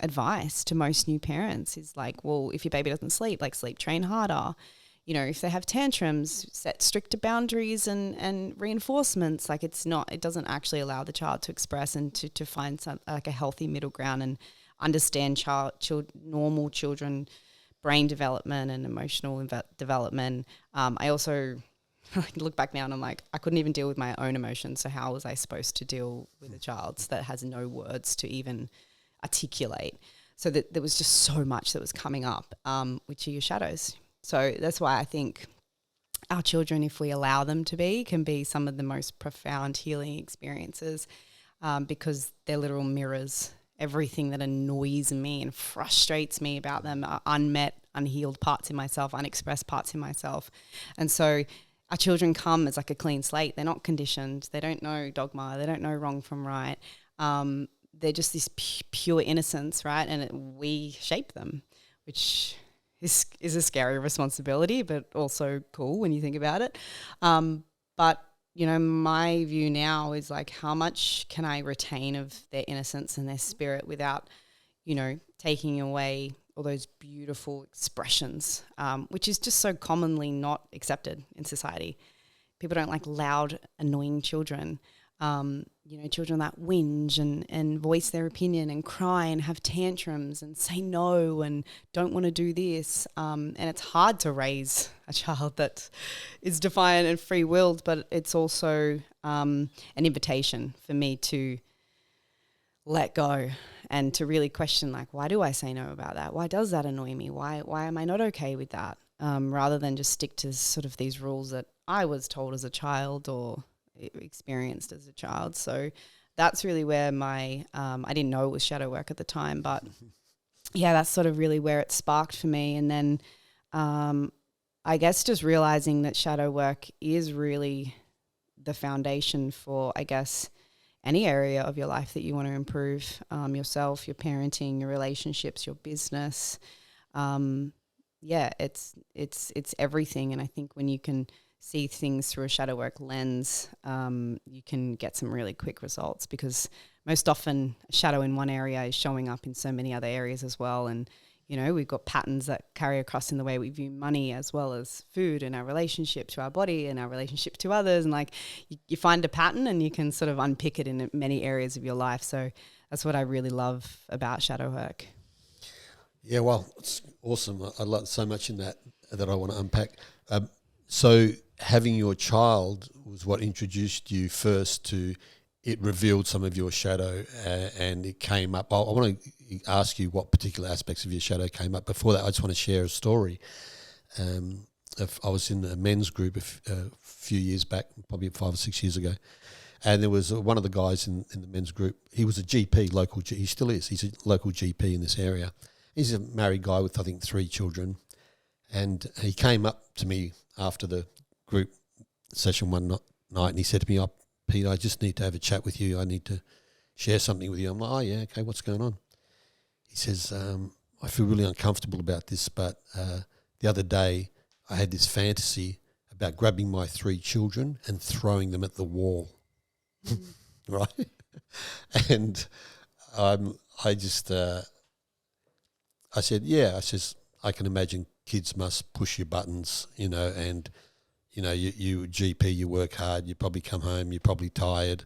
advice to most new parents. Is like, well, if your baby doesn't sleep, like sleep train harder. You know, if they have tantrums, set stricter boundaries and reinforcements. Like it doesn't actually allow the child to express and to find some like a healthy middle ground and understand normal children brain development and emotional development. I also look back now and I'm like, I couldn't even deal with my own emotions. So how was I supposed to deal with a child that has no words to even articulate? So that there was just so much that was coming up, which are your shadows. So that's why I think our children, if we allow them to be, can be some of the most profound healing experiences, because they're literal mirrors. Everything that annoys me and frustrates me about them are unmet, unhealed parts in myself, unexpressed parts in myself. And so our children come as like a clean slate. They're not conditioned. They don't know dogma. They don't know wrong from right. They're just this pure innocence, right? And we shape them, which is a scary responsibility, but also cool when you think about it. But, you know, my view now is like, how much can I retain of their innocence and their spirit without, you know, taking away all those beautiful expressions, which is just so commonly not accepted in society. People don't like loud, annoying children. You know, children that whinge and voice their opinion and cry and have tantrums and say no and don't want to do this. And it's hard to raise a child that is defiant and free-willed, but it's also an invitation for me to let go and to really question, like, why do I say no about that? Why does that annoy me? Why am I not okay with that? Rather than just stick to sort of these rules that I was told as a child or experienced as a child. So that's really where my I didn't know it was shadow work at the time, but yeah, that's sort of really where it sparked for me. And then I guess just realizing that shadow work is really the foundation for, I guess, any area of your life that you want to improve, yourself, your parenting, your relationships, your business. Yeah, it's everything. And I think when you can see things through a shadow work lens, you can get some really quick results, because most often shadow in one area is showing up in so many other areas as well. And, you know, we've got patterns that carry across in the way we view money, as well as food and our relationship to our body and our relationship to others. And like you find a pattern and you can sort of unpick it in many areas of your life. So that's what I really love about shadow work. Yeah, well, it's awesome. I love so much in that I want to unpack. So having your child was what introduced you first to it, revealed some of your shadow, and it came up. I want to ask you what particular aspects of your shadow came up. Before that, I just want to share a story. I was in a men's group a few years back, probably 5 or 6 years ago, and there was one of the guys in the men's group. He was a GP, he still is. He's a local GP in this area. He's a married guy with, I think, 3 children. And he came up to me after the group session one night and he said to me, "Oh, Pete, I just need to have a chat with you. I need to share something with you." I'm like, "Oh, yeah, okay, what's going on?" He says, "I feel really uncomfortable about this, but the other day I had this fantasy about grabbing my 3 children and throwing them at the wall." Right? And I said, "Yeah," I says, "I can imagine kids must push your buttons, you know, and, you know, you GP, you work hard, you probably come home, you're probably tired,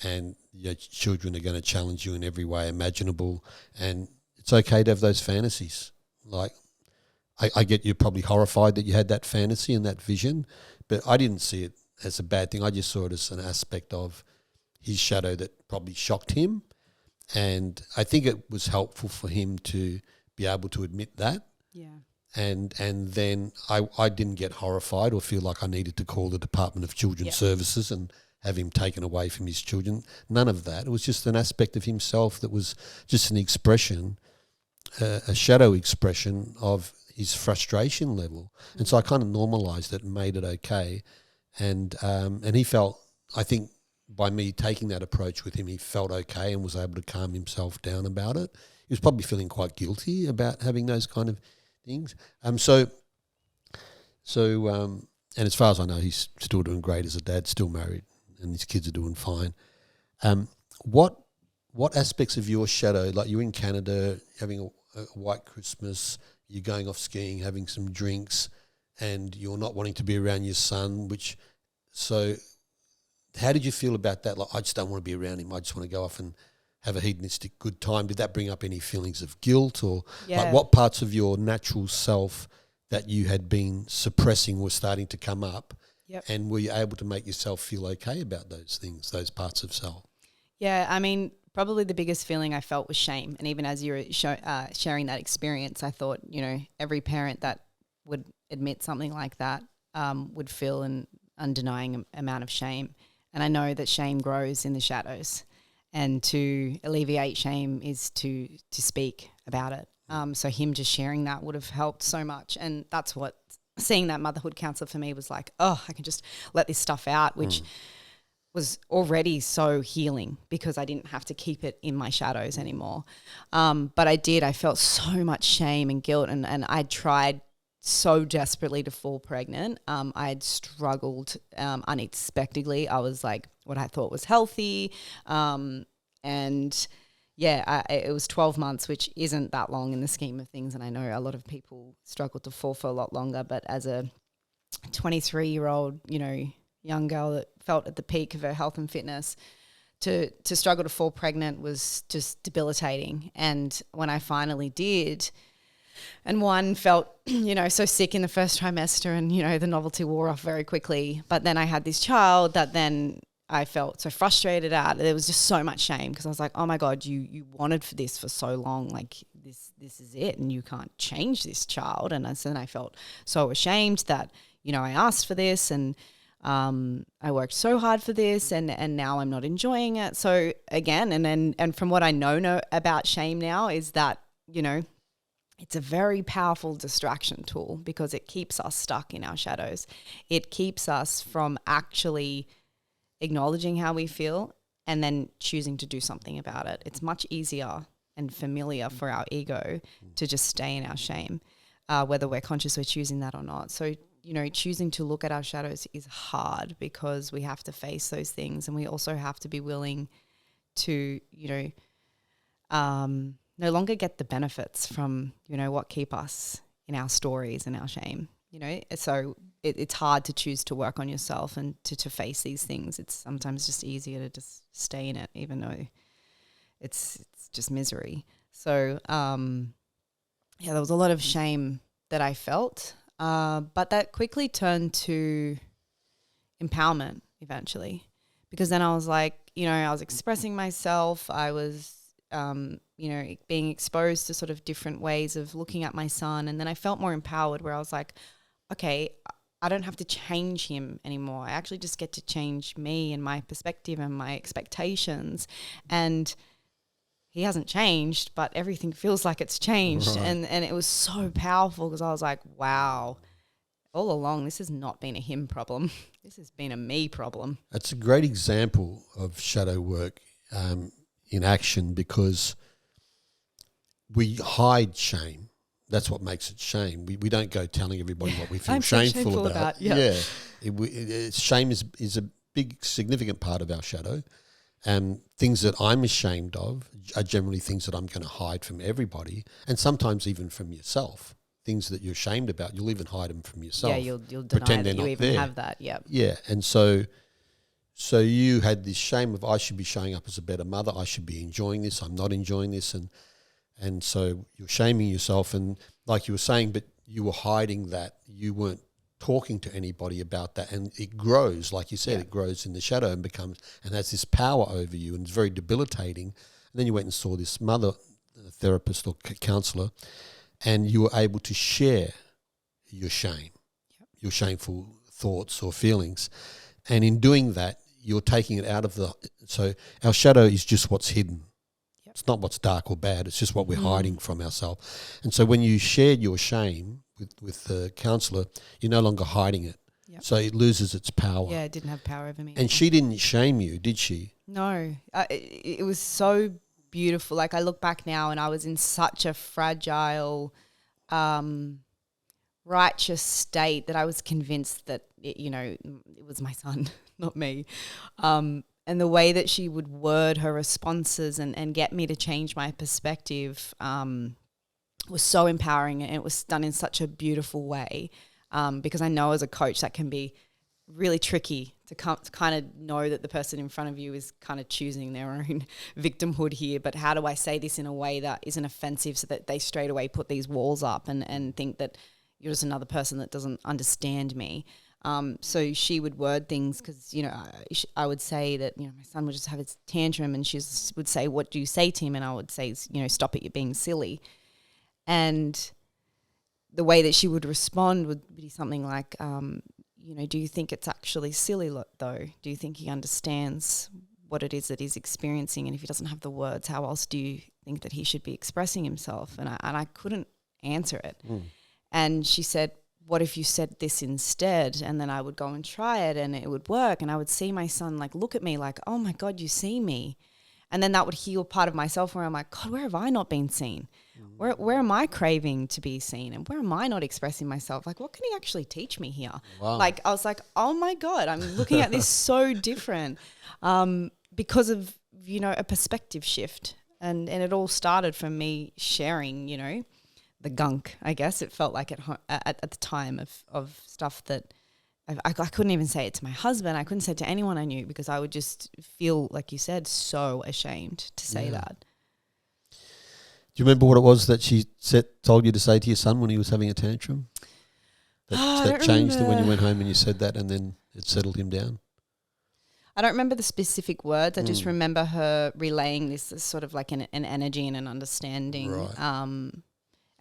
and your children are going to challenge you in every way imaginable, and it's okay to have those fantasies. Like, I get you're probably horrified that you had that fantasy and that vision, but I didn't see it as a bad thing. I just saw it as an aspect of his shadow that probably shocked him, and I think it was helpful for him to be able to admit that. Yeah. And then I didn't get horrified or feel like I needed to call the Department of Children's Services and have him taken away from his children. None of that. It was just an aspect of himself that was just an expression, a shadow expression of his frustration level. And so I kind of normalised it and made it okay. And he felt, I think by me taking that approach with him, he felt okay and was able to calm himself down about it. He was probably feeling quite guilty about having those kind of things. And as far as I know, he's still doing great as a dad, still married, and his kids are doing fine. What aspects of your shadow, like you're in Canada, having a white Christmas, you're going off skiing, having some drinks, and you're not wanting to be around your son, so how did you feel about that? Like, I just don't want to be around him. I just want to go off and have a hedonistic good time. Did that bring up any feelings of guilt, or like what parts of your natural self that you had been suppressing were starting to come up? Yep. And were you able to make yourself feel okay about those things, those parts of self? Yeah, I mean, probably the biggest feeling I felt was shame. And even as you were sharing that experience, I thought, every parent that would admit something like that would feel an undenying amount of shame. And I know that shame grows in the shadows. And to alleviate shame is to speak about it. So him just sharing that would have helped so much. And that's what seeing that motherhood counsellor for me was like, oh, I can just let this stuff out, which was already so healing because I didn't have to keep it in my shadows anymore. But I felt so much shame and guilt, and I tried so desperately to fall pregnant. I had struggled unexpectedly. I was like what I thought was healthy. It was 12 months, which isn't that long in the scheme of things. And I know a lot of people struggle to fall for a lot longer. But as a 23-year-old, young girl that felt at the peak of her health and fitness, to struggle to fall pregnant was just debilitating. And when I finally did, and one felt, so sick in the first trimester and, the novelty wore off very quickly. But then I had this child that then I felt so frustrated at. There was just so much shame because I was like, oh my God, you wanted for this for so long. Like this is it, and you can't change this child. And then I felt so ashamed that, I asked for this and I worked so hard for this and now I'm not enjoying it. So again, and from what I know about shame now is that, it's a very powerful distraction tool because it keeps us stuck in our shadows. It keeps us from actually acknowledging how we feel and then choosing to do something about it. It's much easier and familiar for our ego to just stay in our shame, whether we're conscious we're choosing that or not. So, choosing to look at our shadows is hard because we have to face those things, and we also have to be willing to, no longer get the benefits from, what keep us in our stories and our shame, So it's hard to choose to work on yourself and to face these things. It's sometimes just easier to just stay in it, even though it's just misery. So, there was a lot of shame that I felt, but that quickly turned to empowerment eventually, because then I was like, I was expressing myself. I was being exposed to sort of different ways of looking at my son. And then I felt more empowered where I was like, okay, I don't have to change him anymore. I actually just get to change me and my perspective and my expectations. And he hasn't changed, but everything feels like it's changed. Right. And it was so powerful because I was like, wow, all along this has not been a him problem. This has been a me problem. That's a great example of shadow work in action, because we hide shame. That's what makes it shame. We don't go telling everybody what we feel shameful about. Yeah. Shame is a big, significant part of our shadow. Things that I'm ashamed of are generally things that I'm going to hide from everybody, and sometimes even from yourself. Things that you're ashamed about, you'll even hide them from yourself. Yeah, you'll deny that you even have that. Yeah. Yeah, and so you had this shame of, I should be showing up as a better mother. I should be enjoying this. I'm not enjoying this, and so you're shaming yourself. And like you were saying, but you were hiding that. You weren't talking to anybody about that, and it grows, like you said, It grows in the shadow and has this power over you, and it's very debilitating. And then you went and saw this mother therapist or counsellor, and you were able to share your shame, your shameful thoughts or feelings, and in doing that, you're taking it out of so our shadow is just what's hidden. Yep. It's not what's dark or bad. It's just what we're hiding from ourselves. And so when you shared your shame with the counsellor, you're no longer hiding it. Yep. So it loses its power. Yeah, it didn't have power over me. And she didn't shame you, did she? No, it was so beautiful. Like I look back now and I was in such a fragile, righteous state that I was convinced that, it was my son, not me. And the way that she would word her responses and get me to change my perspective was so empowering, and it was done in such a beautiful way, because I know as a coach that can be really tricky to kind of know that the person in front of you is kind of choosing their own victimhood here. But how do I say this in a way that isn't offensive so that they straight away put these walls up and think that you're just another person that doesn't understand me? So she would word things because, I would say that, my son would just have his tantrum and she would say, what do you say to him? And I would say, stop it, you're being silly. And the way that she would respond would be something like, do you think it's actually silly though? Do you think he understands what it is that he's experiencing? And if he doesn't have the words, how else do you think that he should be expressing himself? And I couldn't answer it. And she said, what if you said this instead? And then I would go and try it and it would work. And I would see my son like look at me like, oh my God, you see me. And then that would heal part of myself where I'm like, God, where have I not been seen? Where am I craving to be seen? And where am I not expressing myself? Like, what can he actually teach me here? Wow. Like, I was like, oh my God, I'm looking at this so different because of, a perspective shift. And it all started from me sharing, the gunk, I guess. It felt like at the time of stuff that I couldn't even say it to my husband. I couldn't say it to anyone I knew because I would just feel, like you said, so ashamed to say that. Do you remember what it was that she told you to say to your son when he was having a tantrum? That changed it when you went home and you said that and then it settled him down? I don't remember the specific words. I just remember her relaying this as sort of like an energy and an understanding. Right.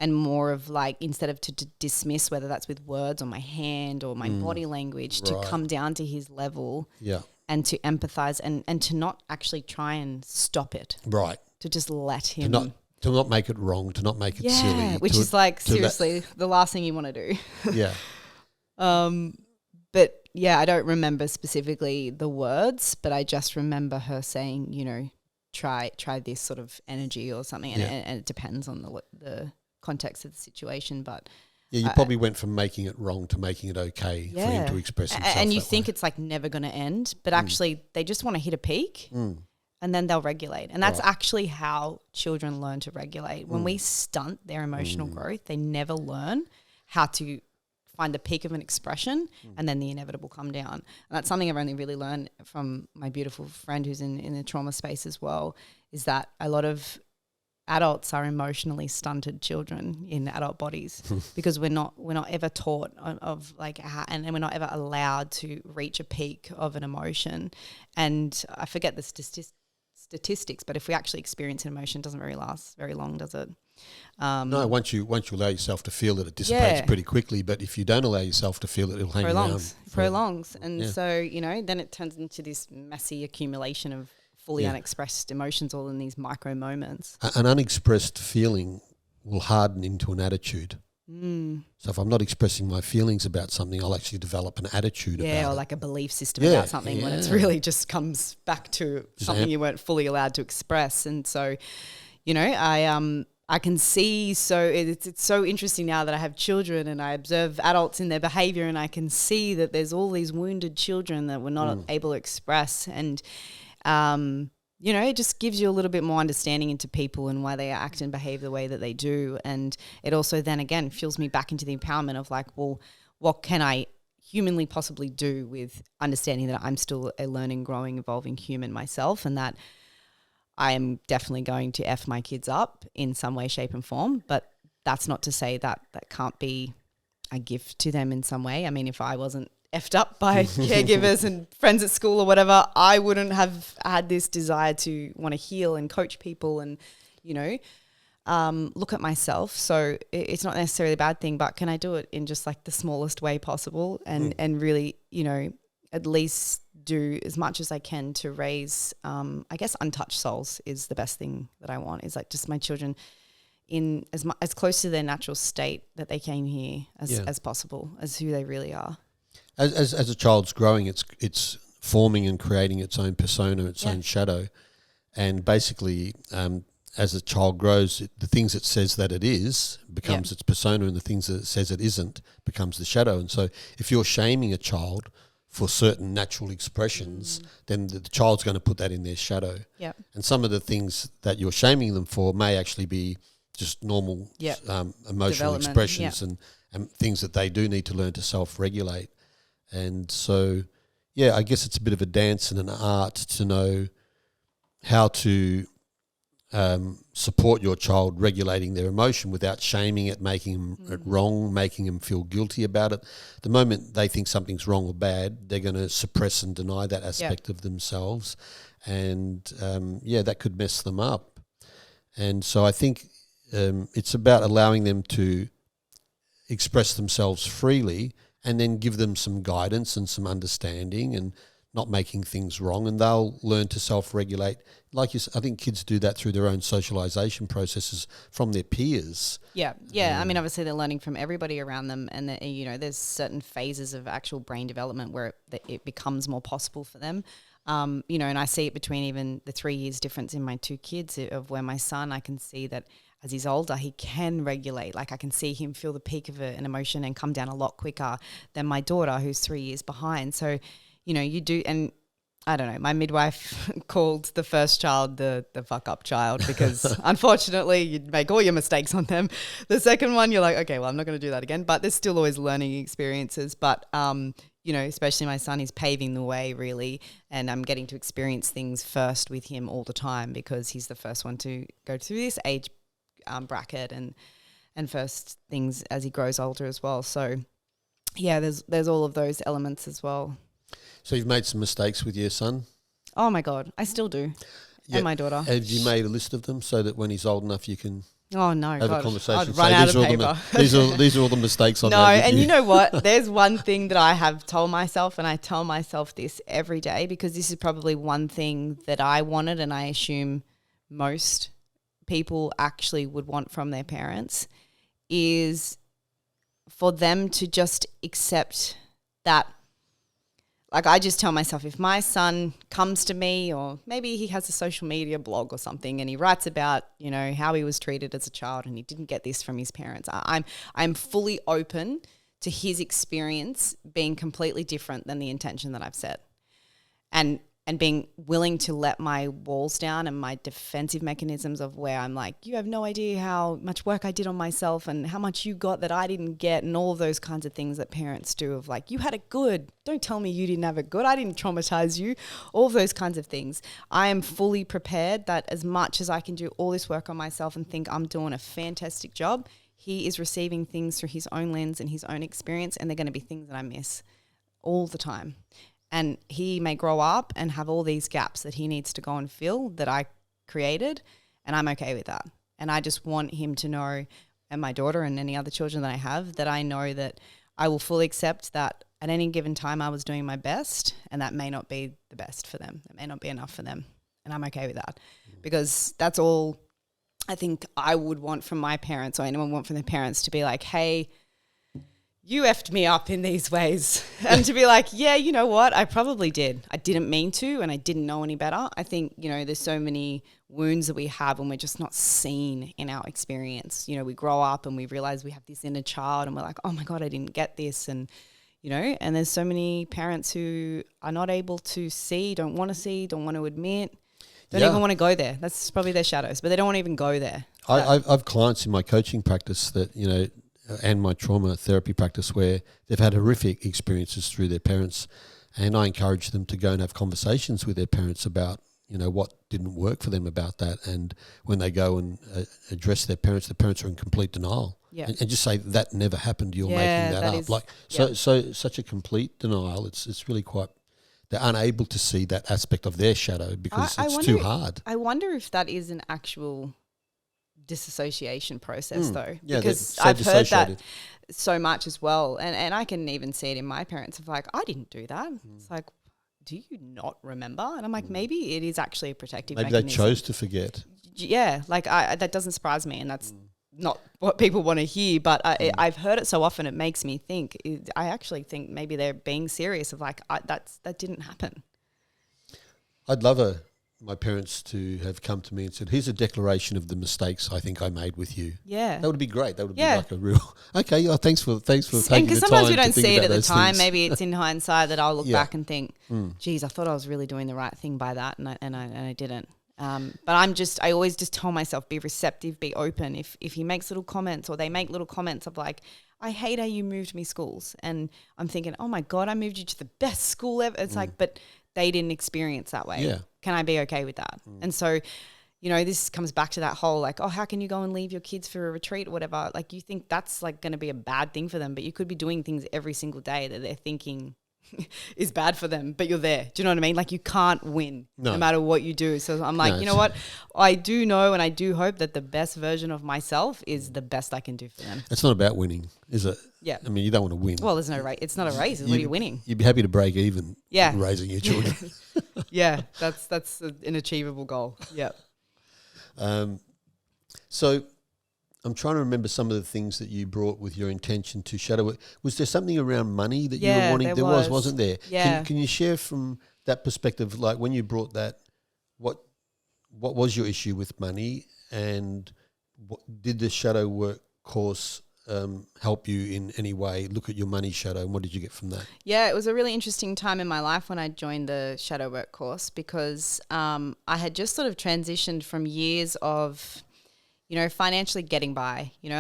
And more of like, instead of to dismiss, whether that's with words or my hand or my body language, to come down to his level and to empathize and to not actually try and stop it. Right. To just let him. To not make it wrong, to not make it silly. Which is like, seriously, the last thing you want to do. Yeah. But yeah, I don't remember specifically the words, but I just remember her saying, try this sort of energy or something. And it depends on the context of the situation. But yeah, you probably went from making it wrong to making it okay for him to express himself. And you think it's like never going to end, but actually they just want to hit a peak. And then they'll regulate. And that's actually how children learn to regulate. When we stunt their emotional growth, they never learn how to find the peak of an expression and then the inevitable come down. And that's something I've only really learned from my beautiful friend who's in the trauma space as well, is that a lot of adults are emotionally stunted children in adult bodies because we're not ever taught of like how, and we're not ever allowed to reach a peak of an emotion. And I forget the statistics, but if we actually experience an emotion, it doesn't really last very long, does it? No, once you allow yourself to feel it dissipates pretty quickly. But if you don't allow yourself to feel it, it'll hang around. Prolongs. And so, then it turns into this messy accumulation of fully unexpressed emotions all in these micro moments. An unexpressed feeling will harden into an attitude. So if I'm not expressing my feelings about something, I'll actually develop an attitude about it. Yeah, or like a belief system about something when it's really just comes back to something you weren't fully allowed to express. And so, I can see, so it's so interesting now that I have children and I observe adults in their behavior, and I can see that there's all these wounded children that were not able to express. And it just gives you a little bit more understanding into people and why they act and behave the way that they do. And it also then again fuels me back into the empowerment of like, well, what can I humanly possibly do with understanding that I'm still a learning, growing, evolving human myself, and that I am definitely going to F my kids up in some way, shape and form. But that's not to say that that can't be a gift to them in some way. I mean, if I wasn't effed up by caregivers and friends at school or whatever, I wouldn't have had this desire to want to heal and coach people and, look at myself. So it's not necessarily a bad thing, but can I do it in just like the smallest way possible and really, at least do as much as I can to raise, I guess, untouched souls is the best thing that I want, is like just my children in as close to their natural state that they came here as possible, as who they really are. As a child's growing, it's forming and creating its own persona, its own shadow, and basically, as a child grows, the things it says that it is becomes its persona, and the things that it says it isn't becomes the shadow. And so, if you're shaming a child for certain natural expressions, then the child's going to put that in their shadow. Yep. And some of the things that you're shaming them for may actually be just normal emotional expressions and things that they do need to learn to self-regulate. And so, I guess it's a bit of a dance and an art to know how to support your child regulating their emotion without shaming it, making it wrong, making them feel guilty about it. The moment they think something's wrong or bad, they're going to suppress and deny that aspect of themselves. And, that could mess them up. And so I think it's about allowing them to express themselves freely and then give them some guidance and some understanding and not making things wrong, and they'll learn to self-regulate. Like you, I think kids do that through their own socialization processes from their peers. Yeah. I mean, obviously they're learning from everybody around them, and there's certain phases of actual brain development where it becomes more possible for them. And I see it between even the 3 years difference in my 2 kids, of where my son, I can see that as he's older, he can regulate. Like, I can see him feel the peak of an emotion and come down a lot quicker than my daughter, who's 3 years behind. So, you do, and I don't know, my midwife called the first child the fuck up child because unfortunately you make all your mistakes on them. The second one, you're like, okay, well, I'm not going to do that again, but there's still always learning experiences. But, especially my son is paving the way really, and I'm getting to experience things first with him all the time because he's the first one to go through this age bracket and first things as he grows older as well. So there's all of those elements as well. So you've made some mistakes with your son? Oh my God, I still do. And my daughter. Have you made a list of them so that when he's old enough you can have a conversation? I'd run out of paper. These are all the mistakes I made. No, and you know what? There's one thing that I have told myself, and I tell myself this every day because this is probably one thing that I wanted, and I assume most people actually would want from their parents, is for them to just accept that. Like, I just tell myself, if my son comes to me, or maybe he has a social media blog or something, and he writes about, how he was treated as a child and he didn't get this from his parents, I'm fully open to his experience being completely different than the intention that I've set. And being willing to let my walls down and my defensive mechanisms of where I'm like, you have no idea how much work I did on myself and how much you got that I didn't get, and all of those kinds of things that parents do of like, you had it good. Don't tell me you didn't have it good. I didn't traumatize you. All of those kinds of things. I am fully prepared that as much as I can do all this work on myself and think I'm doing a fantastic job, he is receiving things through his own lens and his own experience, and they're going to be things that I miss all the time. And he may grow up and have all these gaps that he needs to go and fill that I created, and I'm okay with that. And I just want him to know, and my daughter and any other children that I have, that I know that I will fully accept that at any given time I was doing my best, and that may not be the best for them. It may not be enough for them, and I'm okay with that because that's all I think I would want from my parents, or anyone want from their parents, to be like, hey, you effed me up in these ways. And to be like, yeah, you know what? I probably did. I didn't mean to, and I didn't know any better. I think, there's so many wounds that we have when we're just not seen in our experience. We grow up and we realize we have this inner child and we're like, oh my God, I didn't get this. And, and there's so many parents who are not able to see, don't want to admit, don't even want to go there. That's probably their shadows, but they don't want to even go there. I've clients in my coaching practice that, and my trauma therapy practice where they've had horrific experiences through their parents, and I encourage them to go and have conversations with their parents about, what didn't work for them about that. And when they go and address the parents are in complete denial. Yeah. And just say that never happened. You're making that up. So such a complete denial. It's really quite. They're unable to see that aspect of their shadow because it's too hard. I wonder if that is an actual disassociation process though, yeah, because I've heard that so much as well, and I can even see it in my parents of like, I didn't do that. It's like, do you not remember? And I'm like, maybe it is actually a protective mechanism. They chose to forget. Yeah, like that doesn't surprise me, and not what people want to hear, but I've heard it so often it makes me think. I actually think maybe they're being serious of like, that didn't happen. I'd love my parents to have come to me and said, here's a declaration of the mistakes I think I made with you. Yeah. That would be great. That would be like a real, okay, thanks for taking the time. Because sometimes we don't see it at the time. Things. Maybe it's in hindsight that I'll look back and think, geez, I thought I was really doing the right thing by that, and I didn't. But I always just tell myself, be receptive, be open. If he makes little comments or they make little comments of like, I hate how you moved me schools. And I'm thinking, oh my God, I moved you to the best school ever. It's like, but they didn't experience that way. Yeah. Can I be okay with that? And so, you know, this comes back to that whole like, oh, how can you go and leave your kids for a retreat or whatever? Like you think that's like going to be a bad thing for them, but you could be doing things every single day that they're thinking is bad for them, but you're there. Do you know what I mean? Like you can't win no matter what you do. So I'm like, you know what? I do know and I do hope that the best version of myself is the best I can do for them. It's not about winning, is it? Yeah. I mean, you don't want to win. Well, there's no race. It's not a race. What are you winning? You'd be happy to break even raising your children. Yeah, that's an achievable goal. Yeah. So I'm trying to remember some of the things that you brought with your intention to shadow work. Was there something around money that you were wanting? There was, wasn't there? Yeah. Can you share from that perspective, like when you brought that, what was your issue with money, and did the shadow work course help you in any way? Look at your money shadow, and what did you get from that? Yeah, it was a really interesting time in my life when I joined the shadow work course because I had just sort of transitioned from years of, you know, financially getting by. You know,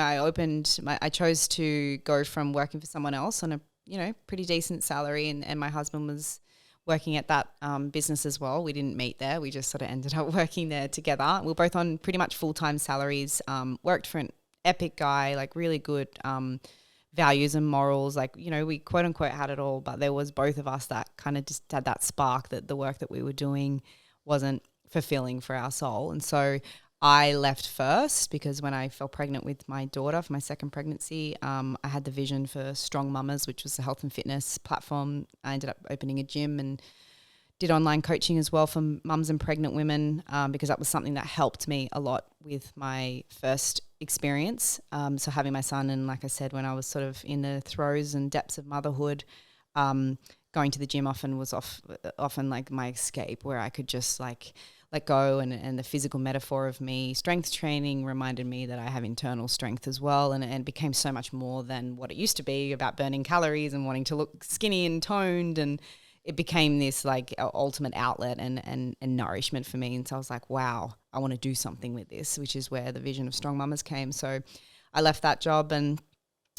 I chose to go from working for someone else on a, you know, pretty decent salary, and my husband was working at that business as well. We didn't meet there. We just sort of ended up working there together. We were both on pretty much full-time salaries, worked for an epic guy, like really good values and morals. Like, you know, we quote unquote had it all, but there was both of us that kind of just had that spark that the work that we were doing wasn't fulfilling for our soul. And so I left first because when I fell pregnant with my daughter for my second pregnancy, I had the vision for Strong Mamas, which was a health and fitness platform. I ended up opening a gym and did online coaching as well for mums and pregnant women because that was something that helped me a lot with my first experience. So having my son, and like I said, when I was sort of in the throes and depths of motherhood, going to the gym often was often like my escape, where I could just like let go, and the physical metaphor of me strength training reminded me that I have internal strength as well, and it became so much more than what it used to be about burning calories and wanting to look skinny and toned, and it became this like ultimate outlet and nourishment for me. And so I was like, wow, I want to do something with this, which is where the vision of Strong Mamas came. So I left that job and,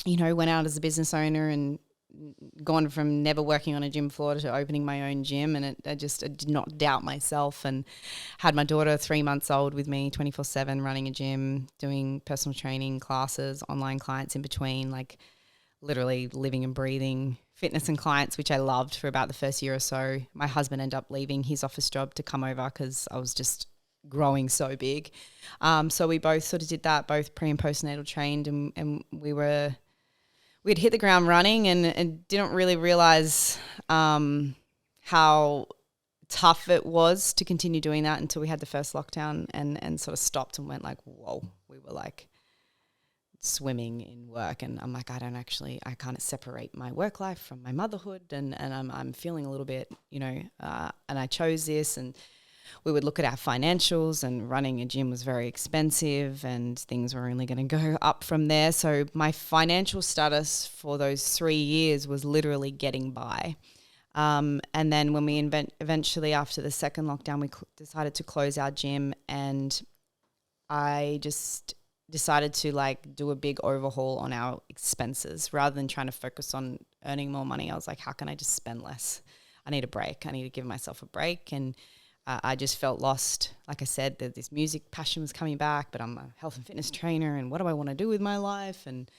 you know, went out as a business owner and gone from never working on a gym floor to opening my own gym. And I did not doubt myself, and had my daughter 3 months old with me 24/7, running a gym, doing personal training classes, online clients in between, like literally living and breathing fitness and clients, which I loved for about the first year or so. My husband ended up leaving his office job to come over because I was just growing so big. So we both sort of did that, both pre and postnatal trained, and we'd hit the ground running and didn't really realize how tough it was to continue doing that until we had the first lockdown and sort of stopped and went like, whoa, we were like swimming in work. And I'm like, I can't separate my work life from my motherhood. And I'm feeling a little bit, you know, and I chose this, and we would look at our financials, and running a gym was very expensive and things were only going to go up from there. So my financial status for those 3 years was literally getting by. And then when we eventually, after the second lockdown, we decided to close our gym, and I just decided to like do a big overhaul on our expenses rather than trying to focus on earning more money. I was like, how can I just spend less? I need a break. I need to give myself a break. And I just felt lost. Like I said, that this music passion was coming back, but I'm a health and fitness trainer, and what do I want to do with my life? And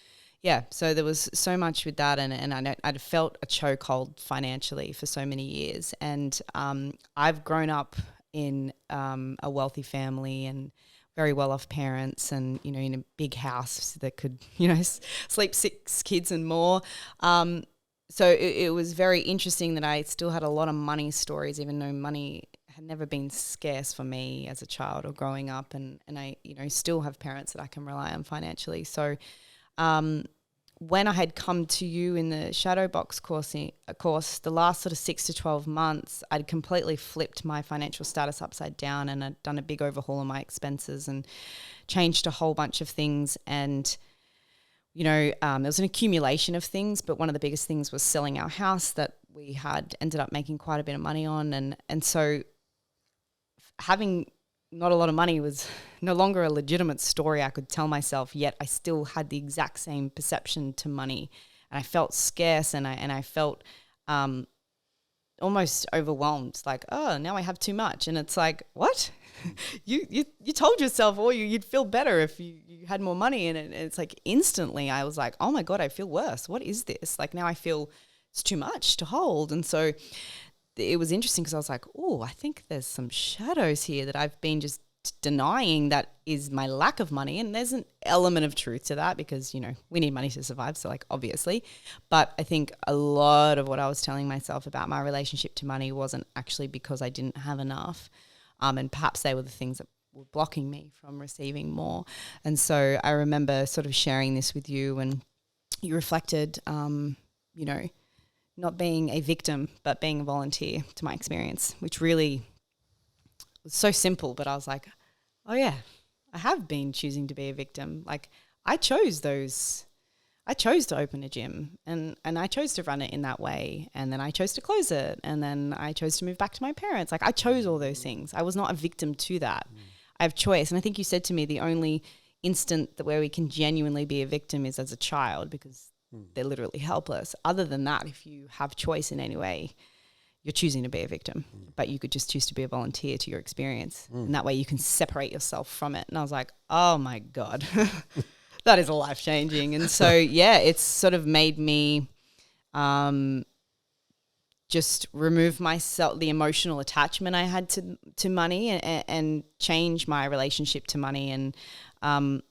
yeah, so there was so much with that, and I'd felt a chokehold financially for so many years. And I've grown up in a wealthy family and very well-off parents, and, you know, in a big house that could, you know, sleep 6 kids and more. So it was very interesting that I still had a lot of money stories, even though money had never been scarce for me as a child or growing up, and I, still have parents that I can rely on financially. So when I had come to you in the Shadowbox course, the last sort of 6 to 12 months, I'd completely flipped my financial status upside down, and I'd done a big overhaul on my expenses and changed a whole bunch of things. And there was an accumulation of things, but one of the biggest things was selling our house that we had ended up making quite a bit of money on. And so having not a lot of money was no longer a legitimate story I could tell myself, yet I still had the exact same perception to money. And I felt scarce, and I felt almost overwhelmed, like, oh, now I have too much. And it's like, what? you told yourself, you'd feel better if you had more money. And it's like instantly I was like, oh my God, I feel worse. What is this? Like, now I feel it's too much to hold. And so it was interesting because I was like, oh, I think there's some shadows here that I've been just denying that is my lack of money. And there's an element of truth to that because, we need money to survive. So like, obviously, but I think a lot of what I was telling myself about my relationship to money wasn't actually because I didn't have enough. And perhaps they were the things that were blocking me from receiving more. And so I remember sort of sharing this with you, and you reflected, not being a victim, but being a volunteer to my experience, which really was so simple. But I was like, oh yeah, I have been choosing to be a victim. Like I chose to open a gym and I chose to run it in that way. And then I chose to close it. And then I chose to move back to my parents. Like I chose all those things. I was not a victim to that. I have choice. And I think you said to me the only instant that where we can genuinely be a victim is as a child, because they're literally helpless. Other than that, if you have choice in any way, you're choosing to be a victim, but you could just choose to be a volunteer to your experience. And that way you can separate yourself from it. And I was like, oh my God, that is life-changing. And so, yeah, it's sort of made me just remove myself, the emotional attachment I had to money, and change my relationship to money. And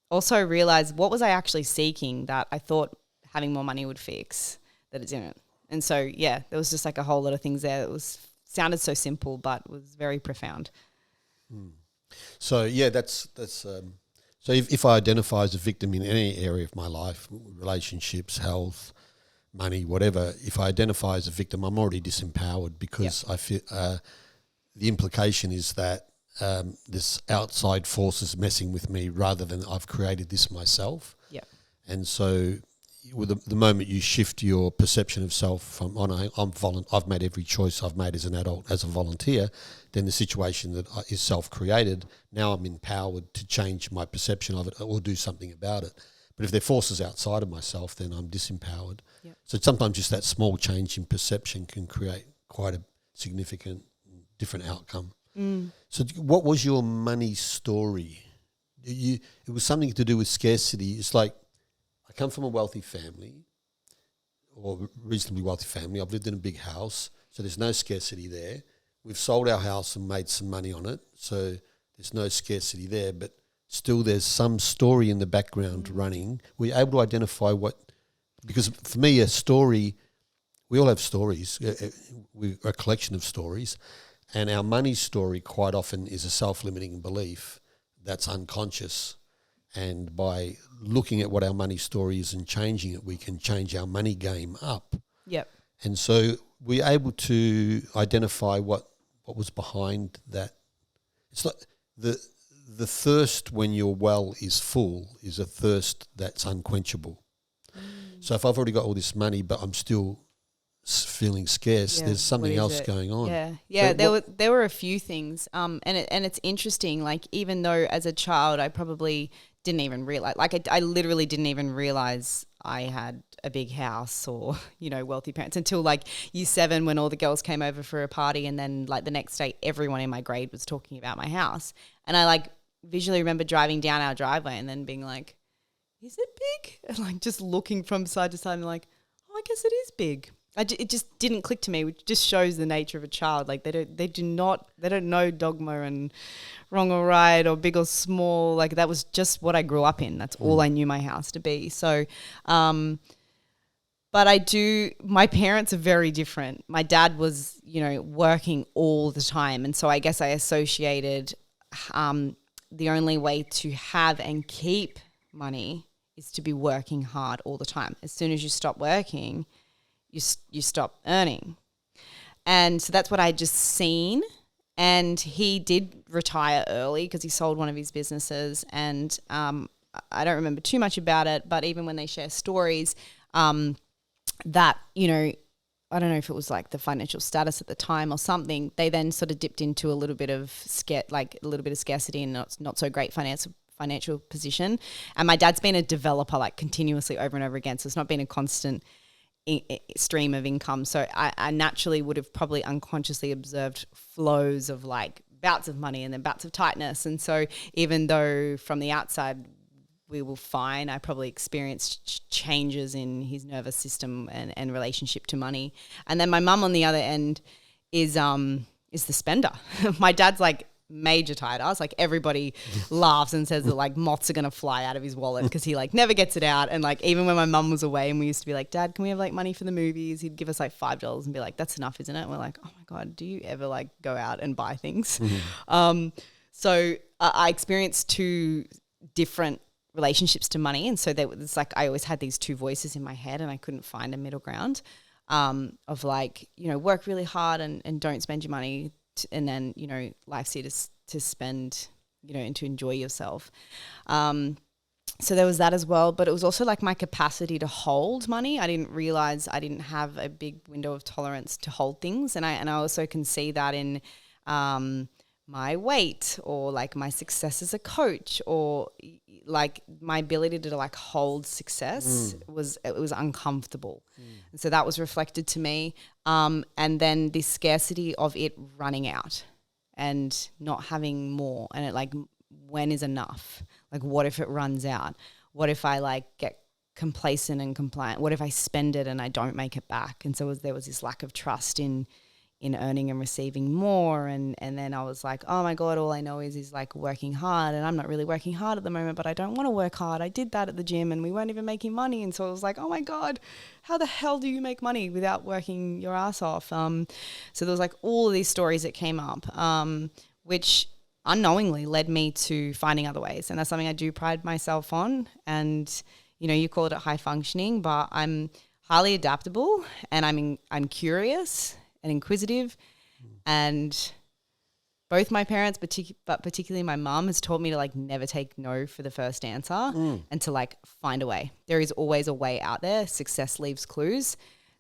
also realize what was I actually seeking that I thought having more money would fix that it didn't. And so, yeah, there was just like a whole lot of things there that sounded so simple, but was very profound. So, yeah, that's so if I identify as a victim in any area of my life, relationships, health, money, whatever, if I identify as a victim, I'm already disempowered because I feel the implication is that this outside force is messing with me rather than I've created this myself. Yeah. And so with the moment you shift your perception of self from, I've made every choice I've made as an adult, as a volunteer, then the situation that is self-created, now I'm empowered to change my perception of it or do something about it. But if there are forces outside of myself, then I'm disempowered. Yep. So sometimes just that small change in perception can create quite a significant different outcome. So what was your money story? It was something to do with scarcity. It's like, I come from a wealthy family, or reasonably wealthy family. I've lived in a big house, so there's no scarcity there. We've sold our house and made some money on it, so there's no scarcity there, but still there's some story in the background running. Were you able to identify because for me a story, we all have stories, we're a collection of stories, and our money story quite often is a self-limiting belief that's unconscious. And by looking at what our money story is and changing it, we can change our money game up. Yep. And so we're able to identify what was behind that. It's like the thirst when your well is full is a thirst that's unquenchable. So if I've already got all this money but I'm still feeling scarce, there's something else going on. Yeah. So there were a few things, and it's interesting. Like even though as a child I probably didn't even realize, like I literally didn't even realize I had a big house or wealthy parents until like year 7 when all the girls came over for a party, and then like the next day everyone in my grade was talking about my house, and I like visually remember driving down our driveway and then being like, "Is it big?" And like just looking from side to side and like, "Oh, I guess it is big." It just didn't click to me, which just shows the nature of a child. Like they don't know dogma and wrong or right or big or small. Like that was just what I grew up in. That's all I knew my house to be. So, but But my parents are very different. My dad was, working all the time. And so I guess I associated the only way to have and keep money is to be working hard all the time. As soon as you stop working, you stop earning. And so that's what I just seen. And he did retire early because he sold one of his businesses. And I don't remember too much about it, but even when they share stories, that, I don't know if it was like the financial status at the time or something, they then sort of dipped into a little bit of scarcity and not so great financial position. And my dad's been a developer like continuously over and over again. So it's not been a constant stream of income. So I naturally would have probably unconsciously observed flows of like bouts of money and then bouts of tightness. And so even though from the outside we were fine, I probably experienced changes in his nervous system and relationship to money. And then my mum on the other end is the spender. My dad's like major tight ass. Like everybody laughs and says that like moths are going to fly out of his wallet because he like never gets it out. And like even when my mum was away and we used to be like, Dad, can we have like money for the movies? He'd give us like $5 and be like, that's enough, isn't it? And we're like, oh my God, do you ever like go out and buy things? So I experienced two different relationships to money. And so it's like I always had these two voices in my head and I couldn't find a middle ground of like, work really hard and don't spend your money and then, life's here to spend, and to enjoy yourself. So there was that as well. But it was also like my capacity to hold money. I didn't realize I didn't have a big window of tolerance to hold things. And I also can see that in my weight or like my success as a coach or like my ability to like hold success was uncomfortable. And so that was reflected to me. And then the scarcity of it running out and not having more. And it like, when is enough? Like, what if it runs out? What if I like get complacent and compliant? What if I spend it and I don't make it back? And so there was this lack of trust in earning and receiving more. And then I was like, oh my God, all I know is like working hard. And I'm not really working hard at the moment, but I don't want to work hard. I did that at the gym and we weren't even making money. And so I was like, oh my God, how the hell do you make money without working your ass off? So there was like all of these stories that came up, which unknowingly led me to finding other ways. And that's something I do pride myself on. And, you called it high functioning, but I'm highly adaptable and I'm curious and inquisitive, and both my parents, but particularly my mum, has taught me to like never take no for the first answer and to like find a way. There is always a way out there. Success leaves clues.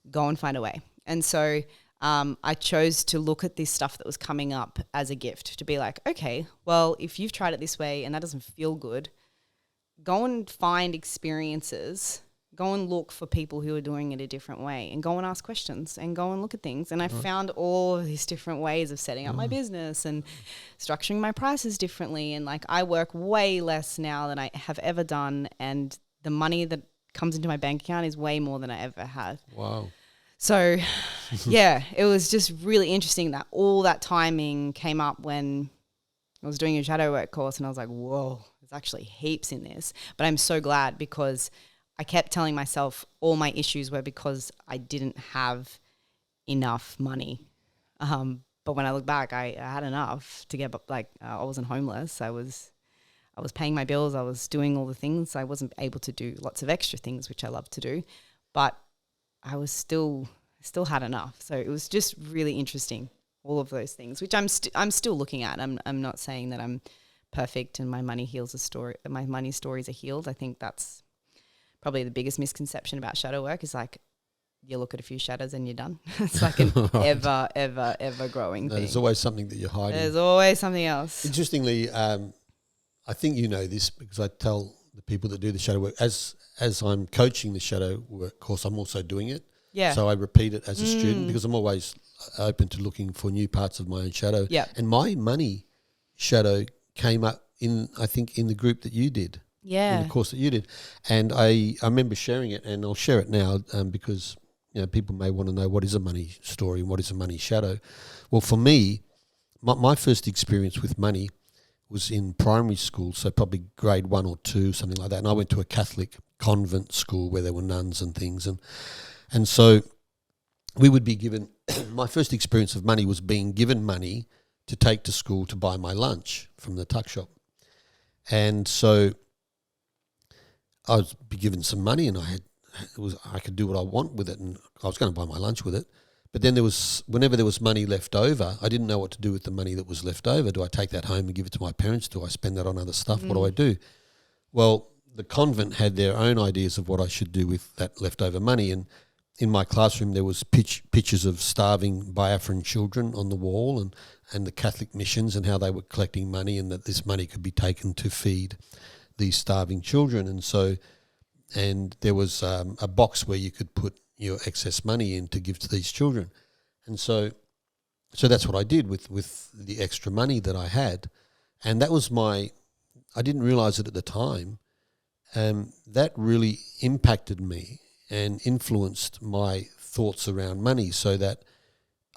Go and find a way. And so I chose to look at this stuff that was coming up as a gift, to be like, okay, well, if you've tried it this way and that doesn't feel good, go and find experiences. Go and look for people who are doing it a different way and go and ask questions and go and look at things. And I found all of these different ways of setting up my business and structuring my prices differently. And like I work way less now than I have ever done. And the money that comes into my bank account is way more than I ever had. Wow. So yeah, it was just really interesting that all that timing came up when I was doing a shadow work course and I was like, whoa, there's actually heaps in this. But I'm so glad because I kept telling myself all my issues were because I didn't have enough money. But when I look back, I had enough to get, like, I wasn't homeless. I was paying my bills. I was doing all the things. I wasn't able to do lots of extra things, which I love to do, but I was still had enough. So it was just really interesting, all of those things, which I'm still looking at. I'm not saying that I'm perfect and my money my money stories are healed. I think that's probably the biggest misconception about shadow work is like you look at a few shadows and you're done. It's like an ever growing thing. There's always something that you're hiding. There's always something else. Interestingly, I think you know this because I tell the people that do the shadow work, as I'm coaching the shadow work course, I'm also doing it. Yeah. So I repeat it as a student because I'm always open to looking for new parts of my own shadow. Yeah. And my money shadow came up in the group that you did. Yeah. In the course that you did. And I remember sharing it, and I'll share it now because people may want to know what is a money story and what is a money shadow. Well, for me, my first experience with money was in primary school, so probably grade 1 or 2, something like that. And I went to a Catholic convent school where there were nuns and things. And And so we would be given, my first experience of money was being given money to take to school to buy my lunch from the tuck shop. And so I was be given some money, and I could do what I want with it, and I was going to buy my lunch with it. But then whenever there was money left over, I didn't know what to do with the money that was left over. Do I take that home and give it to my parents? Do I spend that on other stuff? What do I do? Well, the convent had their own ideas of what I should do with that leftover money, and in my classroom there was pictures of starving Biafran children on the wall, and the Catholic missions and how they were collecting money, and that this money could be taken to feed these starving children. And there was a box where you could put your excess money in to give to these children. And so that's what I did with the extra money that I had. And that was I didn't realise it at the time, that really impacted me and influenced my thoughts around money, so that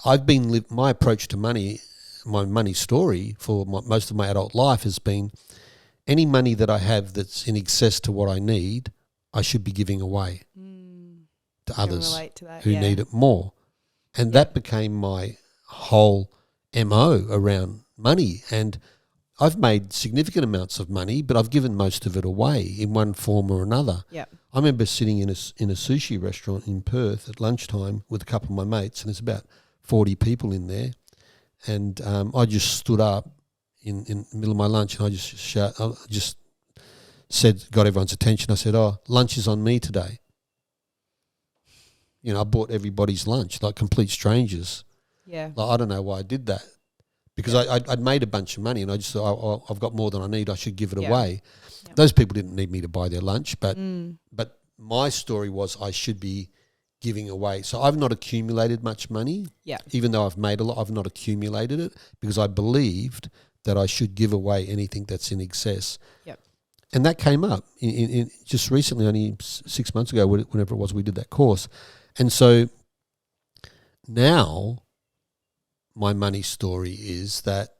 I've been my approach to money, my money story for most of my adult life has been, any money that I have that's in excess to what I need, I should be giving away to others who need it more. And that became my whole MO around money. And I've made significant amounts of money, but I've given most of it away in one form or another. Yep. I remember sitting in a sushi restaurant in Perth at lunchtime with a couple of my mates, and there's about 40 people in there. And I just stood up in the middle of my lunch, and I just got everyone's attention. I said, lunch is on me today. You know, I bought everybody's lunch, like complete strangers. Yeah. Like, I don't know why I did that, because I'd made a bunch of money, and I just thought, I've got more than I need, I should give it away. Yep. Those people didn't need me to buy their lunch, but my story was I should be giving away. So I've not accumulated much money. Yeah. Even though I've made a lot, I've not accumulated it, because I believed that I should give away anything that's in excess. Yep. And that came up in just recently, only 6 months ago, whenever it was we did that course. And so now my money story is that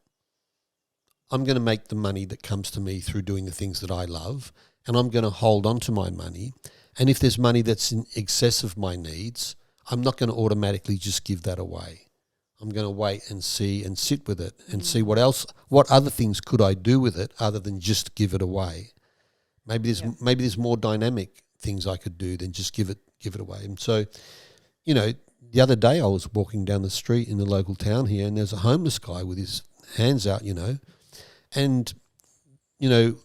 I'm going to make the money that comes to me through doing the things that I love, and I'm going to hold on to my money. And if there's money that's in excess of my needs, I'm not going to automatically just give that away. I'm going to wait and see and sit with it and see what other things could I do with it other than just give it away. Maybe there's more dynamic things I could do than just give it away. And so, you know, the other day I was walking down the street in the local town here, and there's a homeless guy with his hands out, you know, and, you know,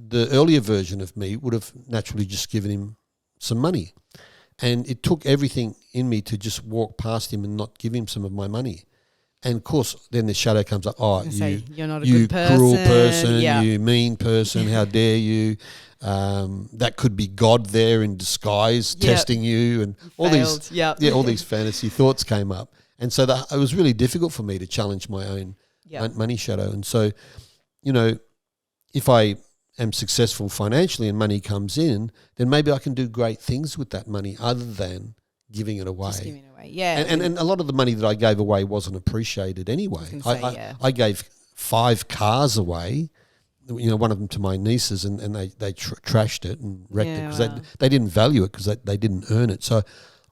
the earlier version of me would have naturally just given him some money. And it took everything in me to just walk past him and not give him some of my money. And, of course, then the shadow comes up, you're not a good person. Cruel person, you mean person, how dare you. That could be God there in disguise testing you, and all these fantasy thoughts came up. And so it was really difficult for me to challenge my own money shadow. And so, you know, if I am successful financially and money comes in, then maybe I can do great things with that money other than giving it away. Just giving it away, And a lot of the money that I gave away wasn't appreciated anyway. I gave 5 cars away, you know, one of them to my nieces, and they trashed it and wrecked it because they didn't value it because they didn't earn it. So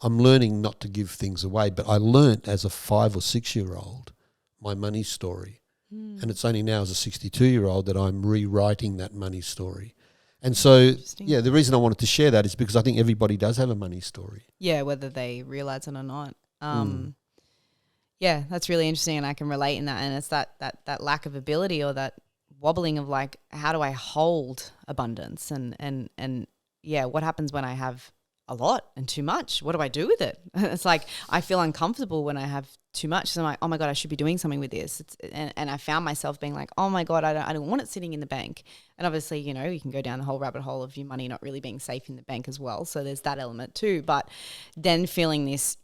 I'm learning not to give things away, but I learnt as a 5 or 6 year old my money story. And it's only now as a 62-year-old that I'm rewriting that money story. And so, the reason I wanted to share that is because I think everybody does have a money story. Yeah, whether they realize it or not. Yeah, that's really interesting, and I can relate in that. And it's that lack of ability, or that wobbling of like, how do I hold abundance? And what happens when I have a lot and too much? What do I do with it? It's like I feel uncomfortable when I have too much. So I'm like, oh my God, I should be doing something with this. And I found myself being like, oh my God, I don't want it sitting in the bank. And obviously, you know, you can go down the whole rabbit hole of your money not really being safe in the bank as well. So there's that element too. But then feeling this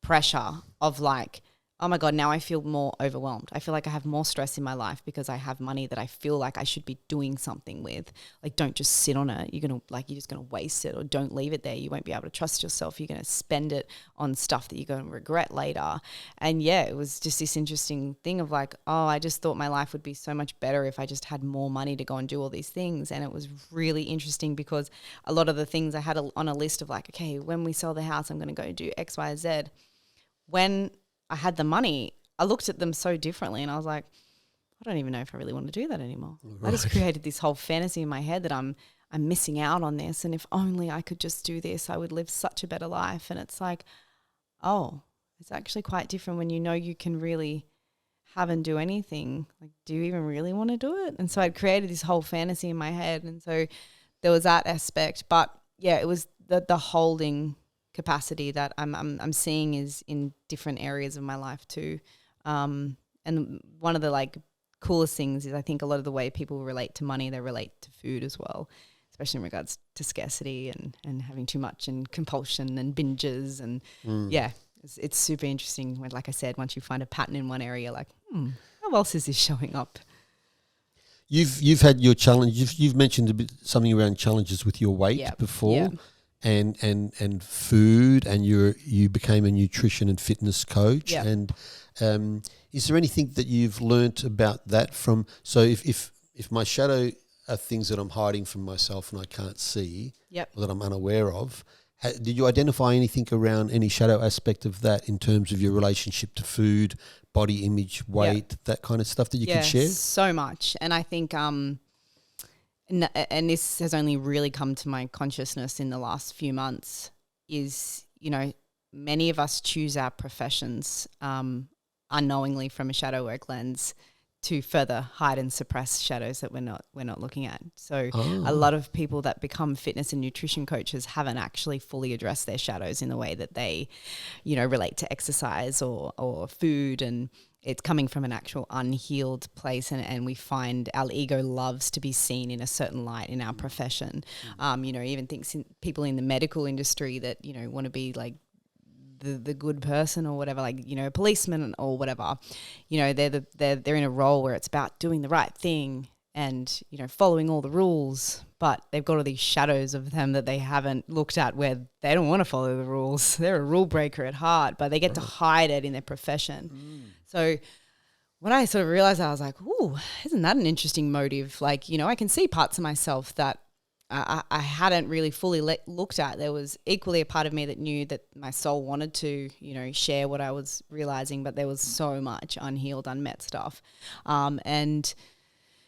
pressure of like, oh my God, now I feel more overwhelmed. I feel like I have more stress in my life because I have money that I feel like I should be doing something with. Like, don't just sit on it. You're just gonna waste it, or don't leave it there. You won't be able to trust yourself. You're gonna spend it on stuff that you're gonna regret later. And yeah, it was just this interesting thing of like, oh, I just thought my life would be so much better if I just had more money to go and do all these things. And it was really interesting because a lot of the things I had on a list of like, okay, when we sell the house, I'm gonna go do X, Y, Z. When I had the money, I looked at them so differently, and I was like, I don't even know if I really want to do that anymore. Right. I just created this whole fantasy in my head that I'm missing out on this, and if only I could just do this, I would live such a better life. And it's like, oh, it's actually quite different when you know you can really have and do anything. Like, do you even really want to do it? And so I'd created this whole fantasy in my head, and so there was that aspect. But yeah, it was the holding capacity that I'm seeing is in different areas of my life too. And one of the like coolest things is I think a lot of the way people relate to money, they relate to food as well, especially in regards to scarcity and having too much and compulsion and binges. And yeah, it's super interesting when, like I said, once you find a pattern in one area, like, how else is this showing up? You've had your challenge. You've mentioned a bit something around challenges with your weight before. Yeah. And food, and you became a nutrition and fitness coach. Yep. And is there anything that you've learnt about that from? So if my shadow are things that I'm hiding from myself and I can't see, or that I'm unaware of, did you identify anything around any shadow aspect of that in terms of your relationship to food, body image, weight, that kind of stuff that you can share? So much. And I think and this has only really come to my consciousness in the last few months, is, you know, many of us choose our professions unknowingly from a shadow work lens to further hide and suppress shadows that we're not looking at. So a lot of people that become fitness and nutrition coaches haven't actually fully addressed their shadows in the way that they, you know, relate to exercise or food, and it's coming from an actual unhealed place, and we find our ego loves to be seen in a certain light in our profession. You know, even people in the medical industry that, you know, want to be like the good person or whatever, like, you know, a policeman or whatever, you know, they're in a role where it's about doing the right thing and, you know, following all the rules, but they've got all these shadows of them that they haven't looked at where they don't want to follow the rules. They're a rule breaker at heart, but they get to hide it in their profession. So when I sort of realized that, I was like, ooh, isn't that an interesting motive? Like, you know, I can see parts of myself that I hadn't really fully looked at. There was equally a part of me that knew that my soul wanted to, you know, share what I was realizing, but there was so much unhealed, unmet stuff. And,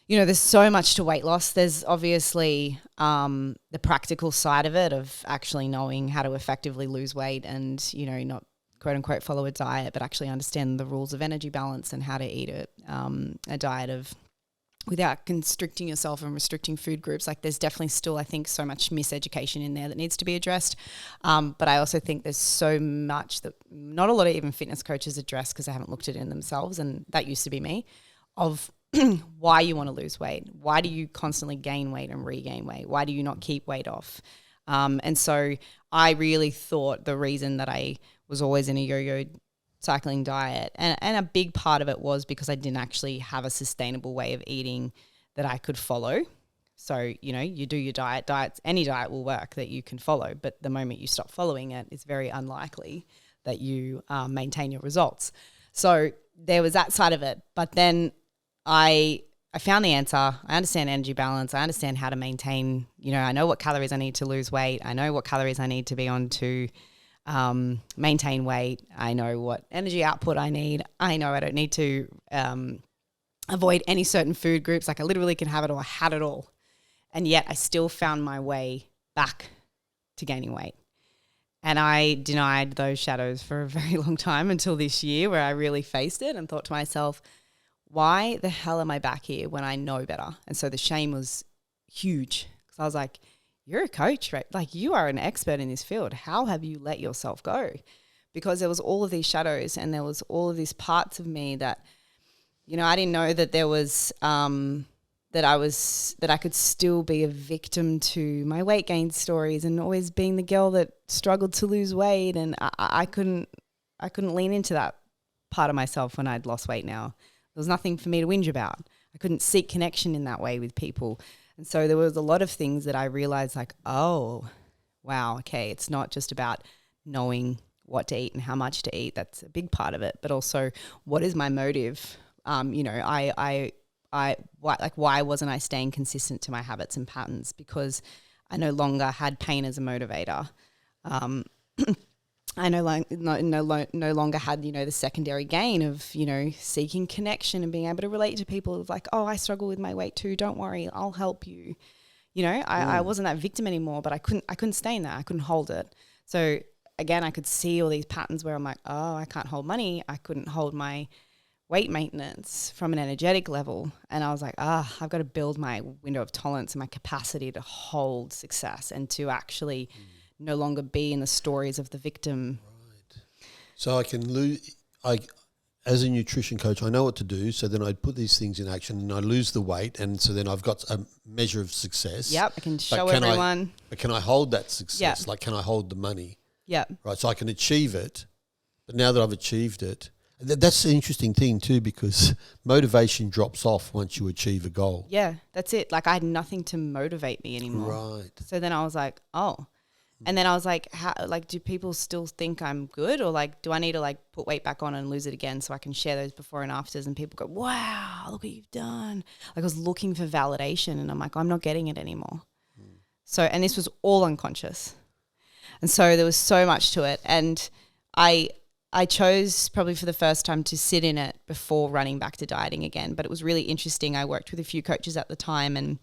you know, there's so much to weight loss. There's obviously the practical side of it, of actually knowing how to effectively lose weight and, you know, not quote unquote follow a diet, but actually understand the rules of energy balance and how to eat a diet of without constricting yourself and restricting food groups. Like, there's definitely still, I think, so much miseducation in there that needs to be addressed. But I also think there's so much that not a lot of even fitness coaches address because they haven't looked at it in themselves, and that used to be me, of why you want to lose weight. Why do you constantly gain weight and regain weight? Why do you not keep weight off? And so I really thought the reason that I was always in a yo-yo cycling diet, and a big part of it was because I didn't actually have a sustainable way of eating that I could follow. So, you know, you do your diets, any diet will work that you can follow, but the moment you stop following it, it's very unlikely that you maintain your results. So there was that side of it. But then I found the answer. I understand energy balance. I understand how to maintain, you know, I know what calories I need to lose weight. I know what calories I need to be on to maintain weight. I know what energy output I need. I know I don't need to avoid any certain food groups. Like, I literally can have it all. I had it all. And yet I still found my way back to gaining weight. And I denied those shadows for a very long time until this year, where I really faced it and thought to myself, why the hell am I back here when I know better? And so the shame was huge, because I was like, you're a coach, right? Like, you are an expert in this field. How have you let yourself go? Because there was all of these shadows, and there was all of these parts of me that, you know, I didn't know that there was, that I could still be a victim to my weight gain stories and always being the girl that struggled to lose weight. And I couldn't lean into that part of myself when I'd lost weight now. There was nothing for me to whinge about. I couldn't seek connection in that way with people. And so there was a lot of things that I realized like, oh, wow, okay, it's not just about knowing what to eat and how much to eat. That's a big part of it. But also, what is my motive? Why wasn't I staying consistent to my habits and patterns? Because I no longer had pain as a motivator. I no longer had, the secondary gain of, seeking connection and being able to relate to people of like, oh, I struggle with my weight too. Don't worry, I'll help you. I wasn't that victim anymore, but I couldn't stay in that. I couldn't hold it. So again, I could see all these patterns where I'm like, oh, I can't hold money. I couldn't hold my weight maintenance from an energetic level. And I was like, I've got to build my window of tolerance and my capacity to hold success and to actually no longer be in the stories of the victim. Right. So I can lose, as a nutrition coach, I know what to do. So then I put these things in action and I lose the weight. And so then I've got a measure of success. Yep, I can show everyone. But can I hold that success? Yep. Like, can I hold the money? Yeah. Right. So I can achieve it. But now that I've achieved it, that's the interesting thing too, because motivation drops off once you achieve a goal. Yeah, that's it. Like I had nothing to motivate me anymore. Right. So then I was like, oh. And then I was like, how, like, do people still think I'm good? Or like, do I need to like put weight back on and lose it again so I can share those before and afters and people go, wow, look what you've done. Like I was looking for validation and I'm like, I'm not getting it anymore. So, and this was all unconscious. And so there was so much to it. And I chose probably for the first time to sit in it before running back to dieting again. But it was really interesting. I worked with a few coaches at the time and,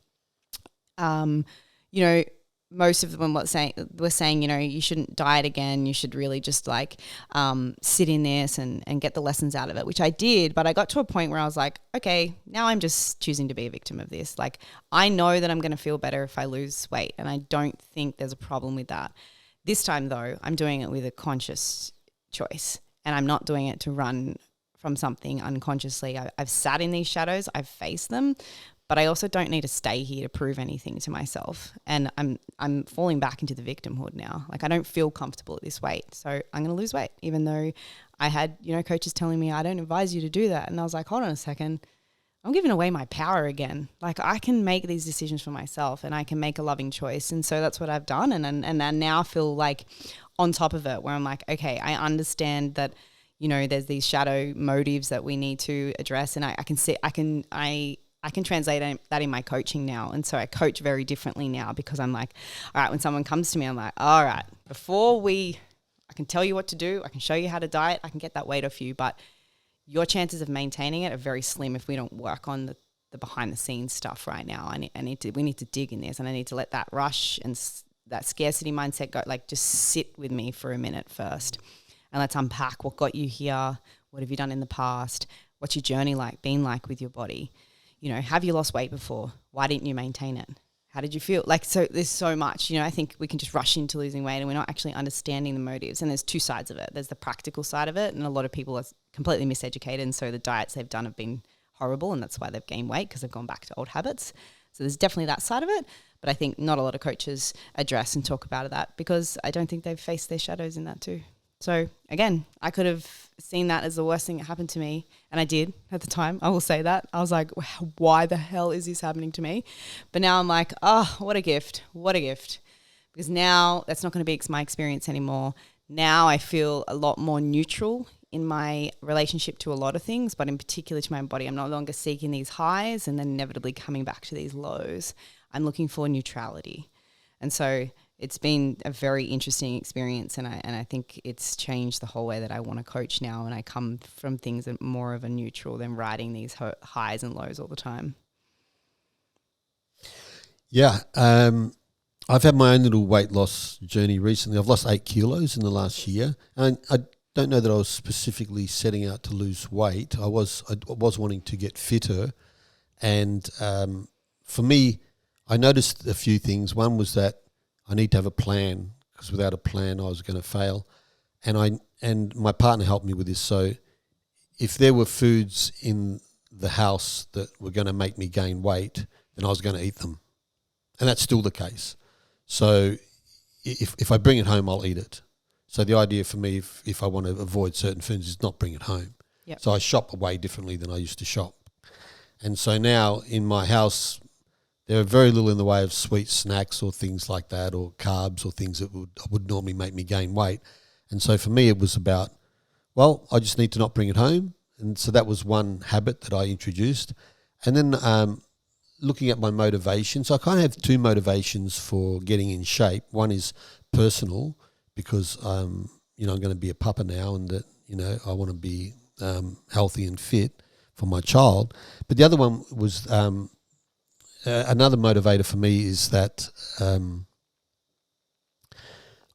most of them were saying, you shouldn't diet again. You should really just like sit in this and get the lessons out of it, which I did. But I got to a point where I was like, okay, now I'm just choosing to be a victim of this. Like I know that I'm going to feel better if I lose weight, and I don't think there's a problem with that. This time though, I'm doing it with a conscious choice, and I'm not doing it to run from something unconsciously. I've sat in these shadows, I've faced them, but I also don't need to stay here to prove anything to myself. And I'm falling back into the victimhood now. Like I don't feel comfortable at this weight, so I'm going to lose weight, even though I had, coaches telling me I don't advise you to do that. And I was like, hold on a second, I'm giving away my power again. Like I can make these decisions for myself and I can make a loving choice. And so that's what I've done. And I now feel like on top of it where I'm like, okay, I understand that, there's these shadow motives that we need to address. And I can translate that in my coaching now. And so I coach very differently now because I'm like, all right, when someone comes to me, I'm like, all right, I can tell you what to do. I can show you how to diet. I can get that weight off you. But your chances of maintaining it are very slim if we don't work on the behind the scenes stuff right now. We need to dig in this, and I need to let that rush and that scarcity mindset go, like just sit with me for a minute first. And let's unpack what got you here. What have you done in the past? What's your journey been like with your body? Have you lost weight before? Why didn't you maintain it? How did you feel? Like, so there's so much, I think we can just rush into losing weight and we're not actually understanding the motives. And there's two sides of it. There's the practical side of it. And a lot of people are completely miseducated. And so the diets they've done have been horrible. And that's why they've gained weight, because they've gone back to old habits. So there's definitely that side of it. But I think not a lot of coaches address and talk about that, because I don't think they've faced their shadows in that too. So again, I could have seen that as the worst thing that happened to me. And I did at the time. I will say that. I was like, why the hell is this happening to me? But now I'm like, oh, what a gift. What a gift. Because now that's not going to be my experience anymore. Now I feel a lot more neutral in my relationship to a lot of things, but in particular to my body. I'm no longer seeking these highs and then inevitably coming back to these lows. I'm looking for neutrality. And so it's been a very interesting experience, and I think it's changed the whole way that I want to coach now, and I come from things that more of a neutral than riding these highs and lows all the time. Yeah. I've had my own little weight loss journey recently. I've lost 8 kilos in the last year, and I don't know that I was specifically setting out to lose weight. I was wanting to get fitter, and for me, I noticed a few things. One was that I need to have a plan, because without a plan, I was going to fail. And my partner helped me with this. So if there were foods in the house that were going to make me gain weight, then I was going to eat them. And that's still the case. So if I bring it home, I'll eat it. So the idea for me, if I want to avoid certain foods, is not bring it home. Yep. So I shop way differently than I used to shop. And so now in my house, there are very little in the way of sweet snacks or things like that, or carbs or things that would normally make me gain weight. And so for me, it was about, well, I just need to not bring it home. And so that was one habit that I introduced. And then looking at my motivation. So I kind of have two motivations for getting in shape. One is personal, because, I'm going to be a papa now, and that, I want to be healthy and fit for my child. But the other one was another motivator for me is that I'm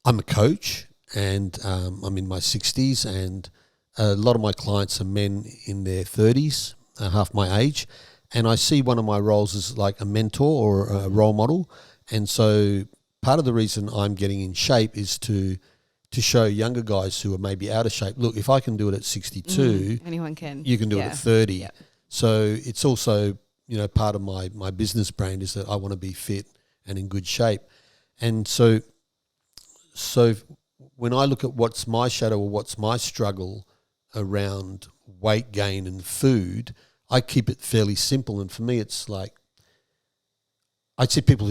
a coach, and I'm in my 60s, and a lot of my clients are men in their 30s, half my age, and I see one of my roles as like a mentor or a role model. And so part of the reason I'm getting in shape is to show younger guys who are maybe out of shape, look, if I can do it at 62, anyone can. You can do it at 30. Yep. So it's also, part of my business brand is that I want to be fit and in good shape. And so when I look at what's my shadow or what's my struggle around weight gain and food, I keep it fairly simple. And for me, it's like, I see people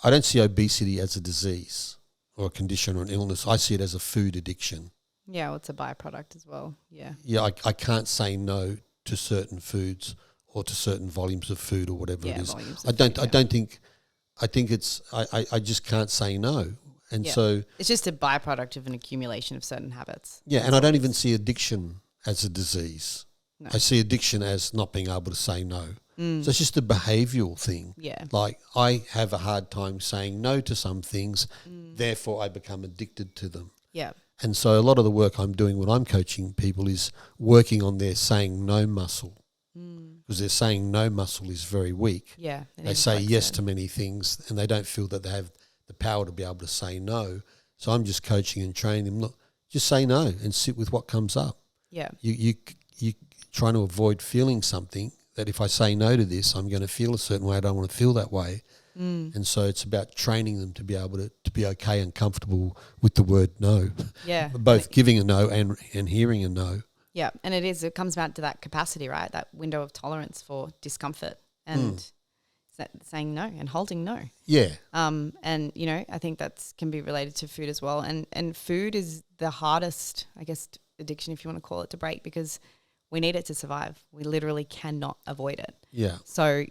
I don't see obesity as a disease or a condition or an illness. I see it as a food addiction. Yeah, well, it's a byproduct as well. Yeah. Yeah, I can't say no to certain foods or to certain volumes of food or whatever it is. I just can't say no. And so it's just a byproduct of an accumulation of certain habits. Yeah, and I don't even see addiction as a disease. No. I see addiction as not being able to say no. So it's just a behavioural thing. Yeah. Like I have a hard time saying no to some things, therefore I become addicted to them. Yeah. And so a lot of the work I'm doing when I'm coaching people is working on their saying no muscle, because their saying no muscle is very weak. Yeah. They say yes to many things and they don't feel that they have the power to be able to say no. So I'm just coaching and training them. Look, just say no and sit with what comes up. Yeah. You trying to avoid feeling something that if I say no to this, I'm going to feel a certain way. I don't want to feel that way. And so it's about training them to be able to be okay and comfortable with the word no. Yeah. Both giving a no and hearing a no. Yeah. And it comes back to that capacity, right? That window of tolerance for discomfort and saying no and holding no. Yeah. And, I think that can be related to food as well. And food is the hardest, I guess, addiction, if you want to call it, to break, because we need it to survive. We literally cannot avoid it. Yeah. So,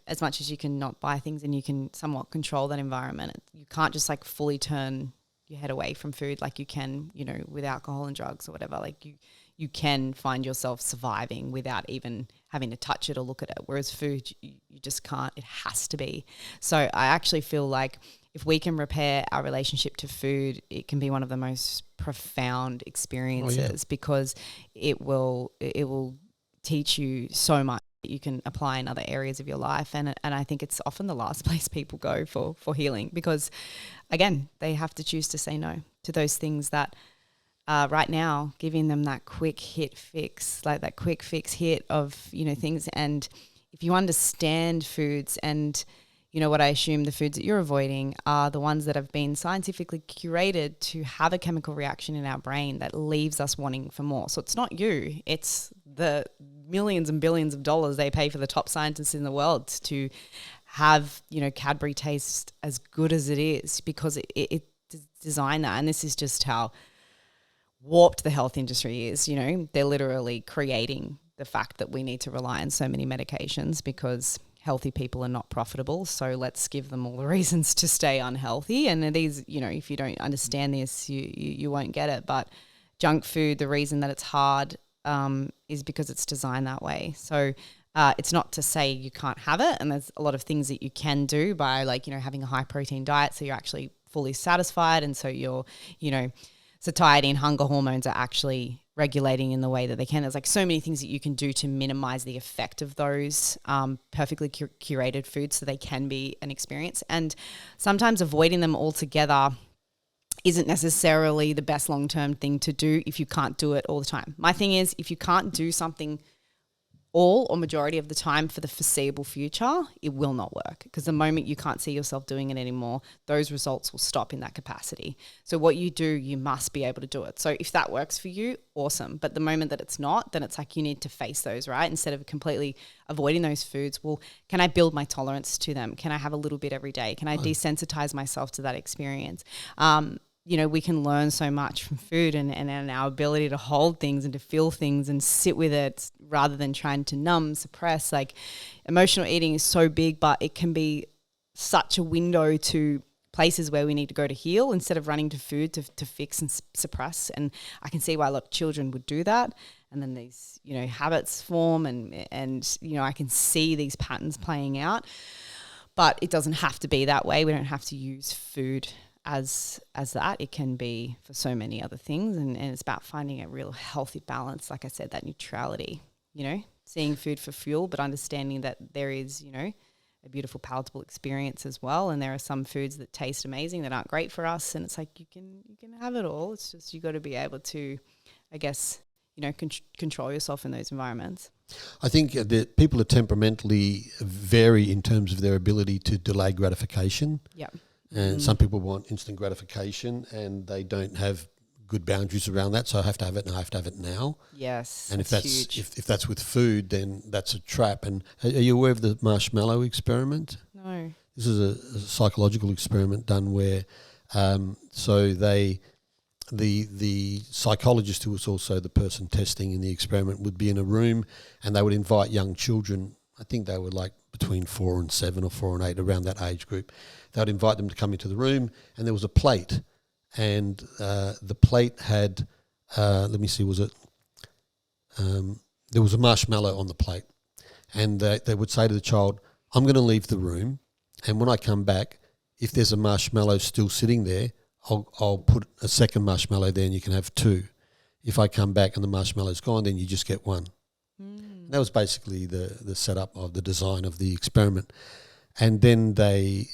as much as you can not buy things and you can somewhat control that environment, you can't just like fully turn your head away from food like you can, with alcohol and drugs or whatever. Like you can find yourself surviving without even having to touch it or look at it. Whereas food, you just can't. It has to be. So I actually feel like if we can repair our relationship to food, it can be one of the most profound experiences because it will teach you so much that you can apply in other areas of your life. And I think it's often the last place people go for healing because, again, they have to choose to say no to those things that right now giving them that quick hit fix, like that quick fix hit of, things. And if you understand foods and what I assume the foods that you're avoiding are the ones that have been scientifically curated to have a chemical reaction in our brain that leaves us wanting for more. So it's not you, it's the millions and billions of dollars they pay for the top scientists in the world to have, Cadbury taste as good as it is because it designed that. And this is just how warped the health industry is. They're literally creating the fact that we need to rely on so many medications because healthy people are not profitable, so let's give them all the reasons to stay unhealthy. And it is, if you don't understand this, you won't get it. But junk food, the reason that it's hard is because it's designed that way. So it's not to say you can't have it, and there's a lot of things that you can do by having a high protein diet so you're actually fully satisfied, and so you're, satiety and hunger hormones are actually regulating in the way that they can. There's so many things that you can do to minimize the effect of those perfectly curated foods so they can be an experience. And sometimes avoiding them altogether isn't necessarily the best long-term thing to do if you can't do it all the time. My thing is, if you can't do something all or majority of the time for the foreseeable future, it will not work, because the moment you can't see yourself doing it anymore, those results will stop in that capacity. So what you do, you must be able to do it. So if that works for you, awesome. But the moment that it's not, then it's like you need to face those, right? Instead of completely avoiding those foods, well, can I build my tolerance to them? Can I have a little bit every day? Can I desensitize myself to that experience? You know, we can learn so much from food and our ability to hold things and to feel things and sit with it rather than trying to numb, suppress. Like, emotional eating is so big, but it can be such a window to places where we need to go to heal instead of running to food to fix and suppress. And I can see why a lot of children would do that. And then these, you know, habits form and you know, I can see these patterns playing out. But it doesn't have to be that way. We don't have to use food as that. It can be for so many other things, and it's about finding a real healthy balance. Like I said, that neutrality, you know, seeing food for fuel, but understanding that there is, you know, a beautiful palatable experience as well. And there are some foods that taste amazing that aren't great for us, and it's like you can have it all. It's just you got to be able to, I guess, you know, control yourself in those environments. I think that people are temperamentally vary in terms of their ability to delay gratification. Yeah. And some people want instant gratification and they don't have good boundaries around that. So I have to have it and I have to have it now. Yes. And if that's with food, then that's a trap. And are you aware of the marshmallow experiment? No. This is a psychological experiment done where the psychologist, who was also the person testing in the experiment, would be in a room and they would invite young children. I think they were like between 4 and 7 or 4 and 8, around that age group. They would invite them to come into the room, and there was a plate, and the plate had, there was a marshmallow on the plate, and they would say to the child, I'm going to leave the room, and when I come back, if there's a marshmallow still sitting there, I'll put a second marshmallow there and you can have 2. If I come back and the marshmallow's gone, then you just get 1. That was basically the setup of the design of the experiment. And then they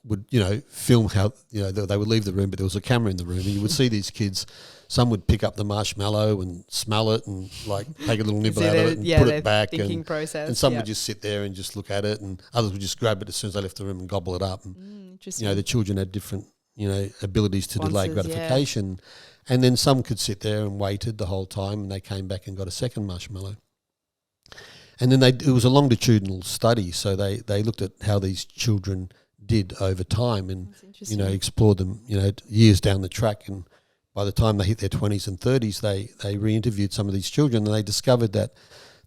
would, you know, film how, you know, they would leave the room, but there was a camera in the room, and you would see these kids. Some would pick up the marshmallow and smell it and like take a little nibble out of it and put it back. And some would just sit there and just look at it, and others would just grab it as soon as they left the room and gobble it up. And, interesting. you know, the children had different, you know, abilities to delay gratification. Yeah. And then some could sit there and waited the whole time, and they came back and got a second marshmallow. And then it was a longitudinal study, so they looked at how these children did over time and, you know, explored them, you know, years down the track. And by the time they hit their 20s and 30s, they re-interviewed some of these children, and they discovered that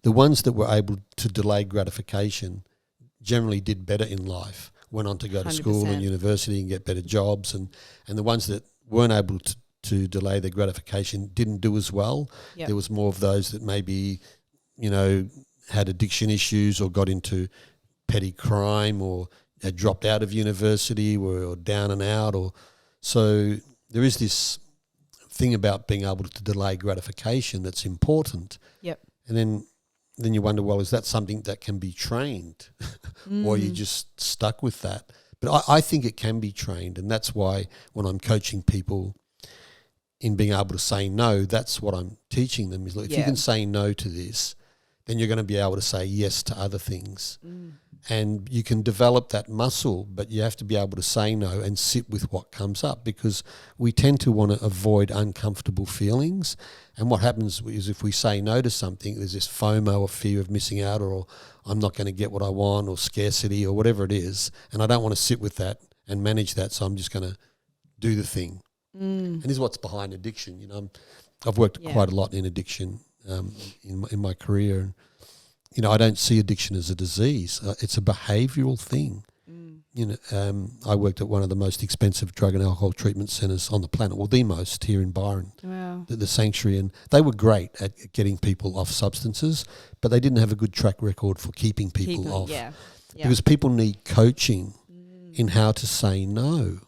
the ones that were able to delay gratification generally did better in life, went on to go to 100%. School and university and get better jobs, and the ones that weren't able to delay their gratification didn't do as well. Yep. There was more of those that maybe, you know, had addiction issues or got into petty crime or had dropped out of university or down and out. Or so there is this thing about being able to delay gratification that's important. Yep. And then you wonder, well, is that something that can be trained or are you just stuck with that? But I think it can be trained, and that's why when I'm coaching people in being able to say no, that's what I'm teaching them is, look, if you can say no to this, then you're going to be able to say yes to other things. And you can develop that muscle, but you have to be able to say no and sit with what comes up, because we tend to want to avoid uncomfortable feelings. And what happens is if we say no to something, there's this FOMO or fear of missing out, or I'm not going to get what I want, or scarcity, or whatever it is. And I don't want to sit with that and manage that, so I'm just going to do the thing. And this is what's behind addiction. You know, I've worked quite a lot in addiction in my career. And, you know, I don't see addiction as a disease. It's a behavioural thing. You know, I worked at one of the most expensive drug and alcohol treatment centres on the planet, well, the most, here in Byron, the Sanctuary. And they were great at getting people off substances, but they didn't have a good track record for keeping people off. Because people need coaching in how to say no.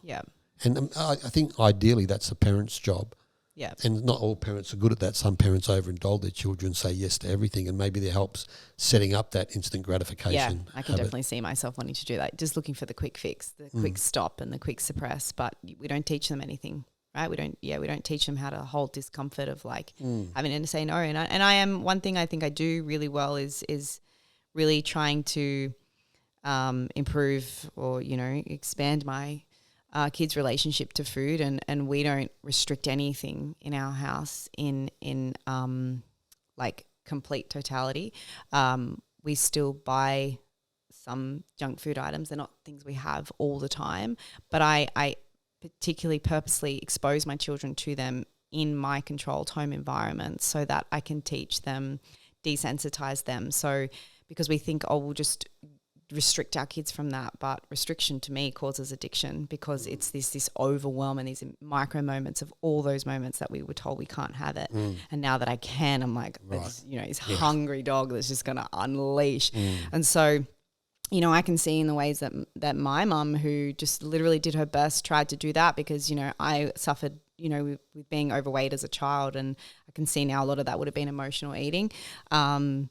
And I think ideally that's a parent's job. And not all parents are good at that. Some parents overindulge their children, say yes to everything, and maybe that helps setting up that instant gratification. I can definitely see myself wanting to do that, just looking for the quick fix, the quick stop and the quick suppress, but we don't teach them anything right? We don't teach them how to hold discomfort of like having to say no. And I am, one thing I think I do really well is really trying to improve or, expand my kids' relationship to food, and we don't restrict anything in our house in like complete totality. We still buy some junk food items. They're not things we have all the time, but I particularly purposely expose my children to them in my controlled home environment so that I can teach them, desensitize them. So because we think, we'll just restrict our kids from that, but restriction to me causes addiction, because it's this overwhelm and these micro moments of all those moments that we were told we can't have it. And now that I can, I'm like, it's hungry dog that's just going to unleash. And so, I can see in the ways that my mum, who just literally did her best, tried to do that, because, I suffered, with being overweight as a child, and I can see now a lot of that would have been emotional eating. I'm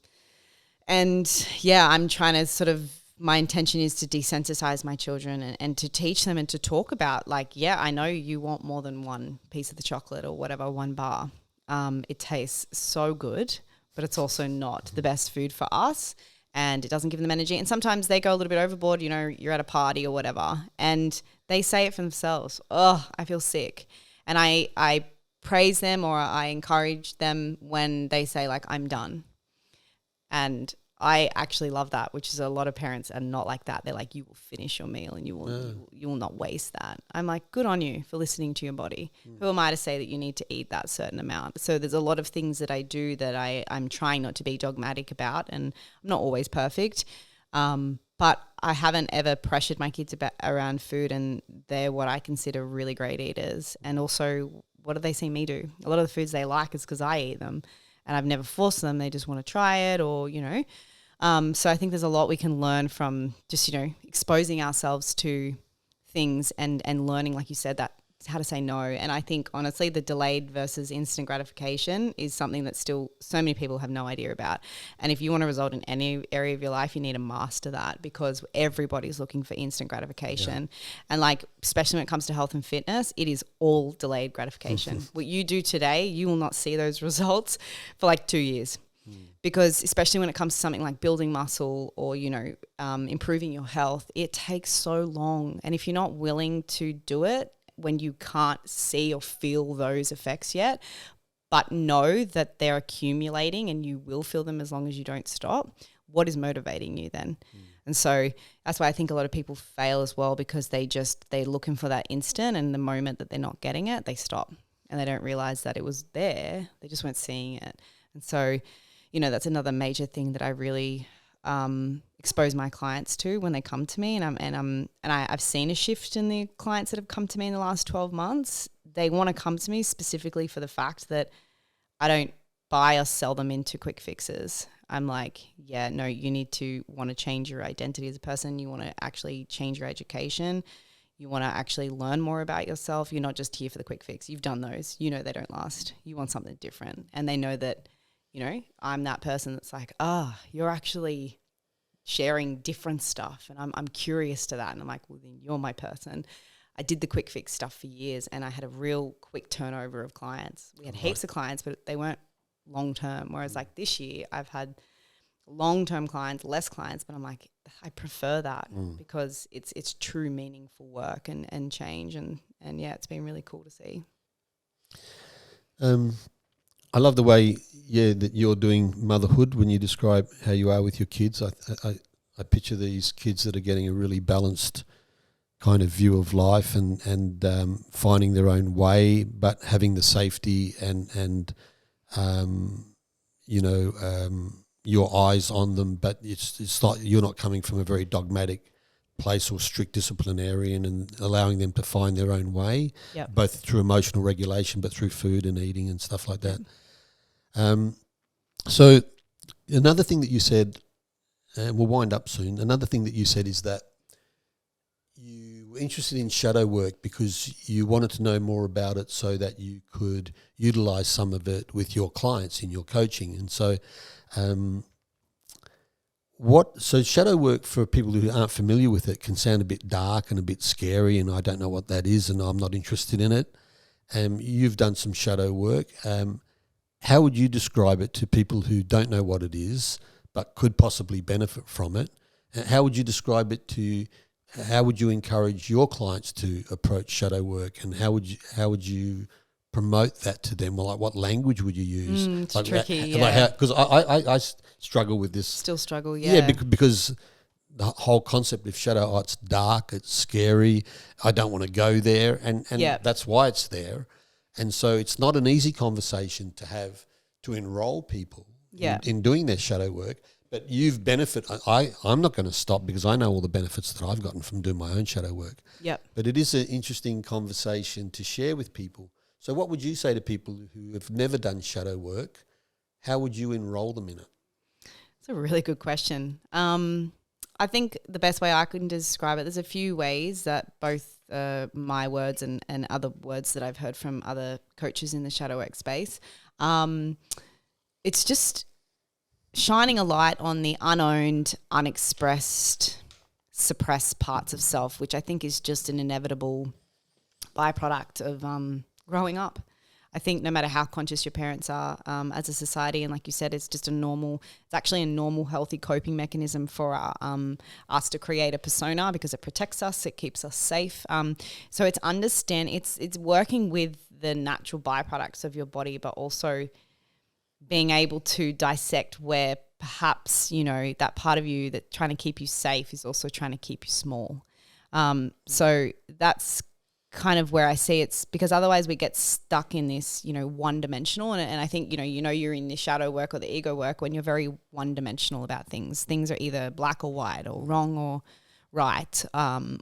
trying to sort of, my intention is to desensitize my children and to teach them and to talk about, like, I know you want more than one piece of the chocolate or whatever, one bar. It tastes so good, but it's also not the best food for us, and it doesn't give them energy. And sometimes they go a little bit overboard, you're at a party or whatever, and they say it for themselves. Oh, I feel sick. And I praise them, or I encourage them when they say, like, I'm done. And I actually love that, which is a lot of parents are not like that. They're like, you will finish your meal and you will not waste that. I'm like, good on you for listening to your body. Who am I to say that you need to eat that certain amount? So there's a lot of things that I do that I'm trying not to be dogmatic about, and I'm not always perfect. But I haven't ever pressured my kids around food, and they're what I consider really great eaters. And also, what do they see me do? A lot of the foods they like is because I eat them, and I've never forced them. They just want to try it, or, so I think there's a lot we can learn from just, exposing ourselves to things and learning, like you said, that how to say no. And I think, honestly, the delayed versus instant gratification is something that still so many people have no idea about. And if you want to result in any area of your life, you need to master that, because everybody's looking for instant gratification. And like, especially when it comes to health and fitness, it is all delayed gratification. What you do today, you will not see those results for like 2 years. Because especially when it comes to something like building muscle or, improving your health, it takes so long. And if you're not willing to do it when you can't see or feel those effects yet, but know that they're accumulating and you will feel them as long as you don't stop, what is motivating you then? And so that's why I think a lot of people fail as well, because they're looking for that instant, and the moment that they're not getting it, they stop and they don't realize that it was there. They just weren't seeing it. And so, that's another major thing that I really expose my clients to when they come to me, and I've seen a shift in the clients that have come to me in the last 12 months. They want to come to me specifically for the fact that I don't buy or sell them into quick fixes. I'm like, no, you need to want to change your identity as a person. You want to actually change your education. You want to actually learn more about yourself. You're not just here for the quick fix. You've done those. They don't last. You want something different. And they know that, I'm that person that's like, you're actually sharing different stuff, and I'm curious to that. And I'm like, well, then you're my person. I did the quick fix stuff for years, and I had a real quick turnover of clients. We had heaps of clients, but they weren't long term. Whereas like this year, I've had long term clients, less clients, but I'm like, I prefer that because it's true meaningful work and change, and it's been really cool to see. I love the way, that you're doing motherhood when you describe how you are with your kids. I picture these kids that are getting a really balanced kind of view of life and finding their own way, but having the safety and your eyes on them. But it's like you're not coming from a very dogmatic place or strict disciplinarian, and allowing them to find their own way, both through emotional regulation, but through food and eating and stuff like that. So another thing that you said, and we'll wind up soon, another thing that you said is that you were interested in shadow work because you wanted to know more about it so that you could utilize some of it with your clients in your coaching. And so so shadow work, for people who aren't familiar with it, can sound a bit dark and a bit scary, and I don't know what that is, and I'm not interested in it. You've done some shadow work. How would you describe it to people who don't know what it is but could possibly benefit from it? How would you describe it to? How would you encourage your clients to approach shadow work, and how would you promote that to them? Well, like, what language would you use? It's like, tricky, because I struggle with this. Still struggle, yeah. Yeah, because the whole concept of shadow, it's dark, it's scary. I don't want to go there, and that's why it's there. And so it's not an easy conversation to have to enroll people in doing their shadow work. But you've benefited. I'm not going to stop because I know all the benefits that I've gotten from doing my own shadow work. Yep. But it is an interesting conversation to share with people. So what would you say to people who have never done shadow work? How would you enroll them in it? It's a really good question. I think the best way I can describe it, there's a few ways that both my words and other words that I've heard from other coaches in the shadow work space. It's just shining a light on the unowned, unexpressed, suppressed parts of self, which I think is just an inevitable byproduct of growing up. I think no matter how conscious your parents are as a society, and like you said, it's actually a normal, healthy coping mechanism for us to create a persona because it protects us, it keeps us safe. So it's working with the natural byproducts of your body, but also being able to dissect where perhaps, that part of you that's trying to keep you safe is also trying to keep you small. So that's kind of where I see it's because otherwise we get stuck in this, one-dimensional. And I think, you're in the shadow work or the ego work when you're very one-dimensional about things. Things are either black or white or wrong or right,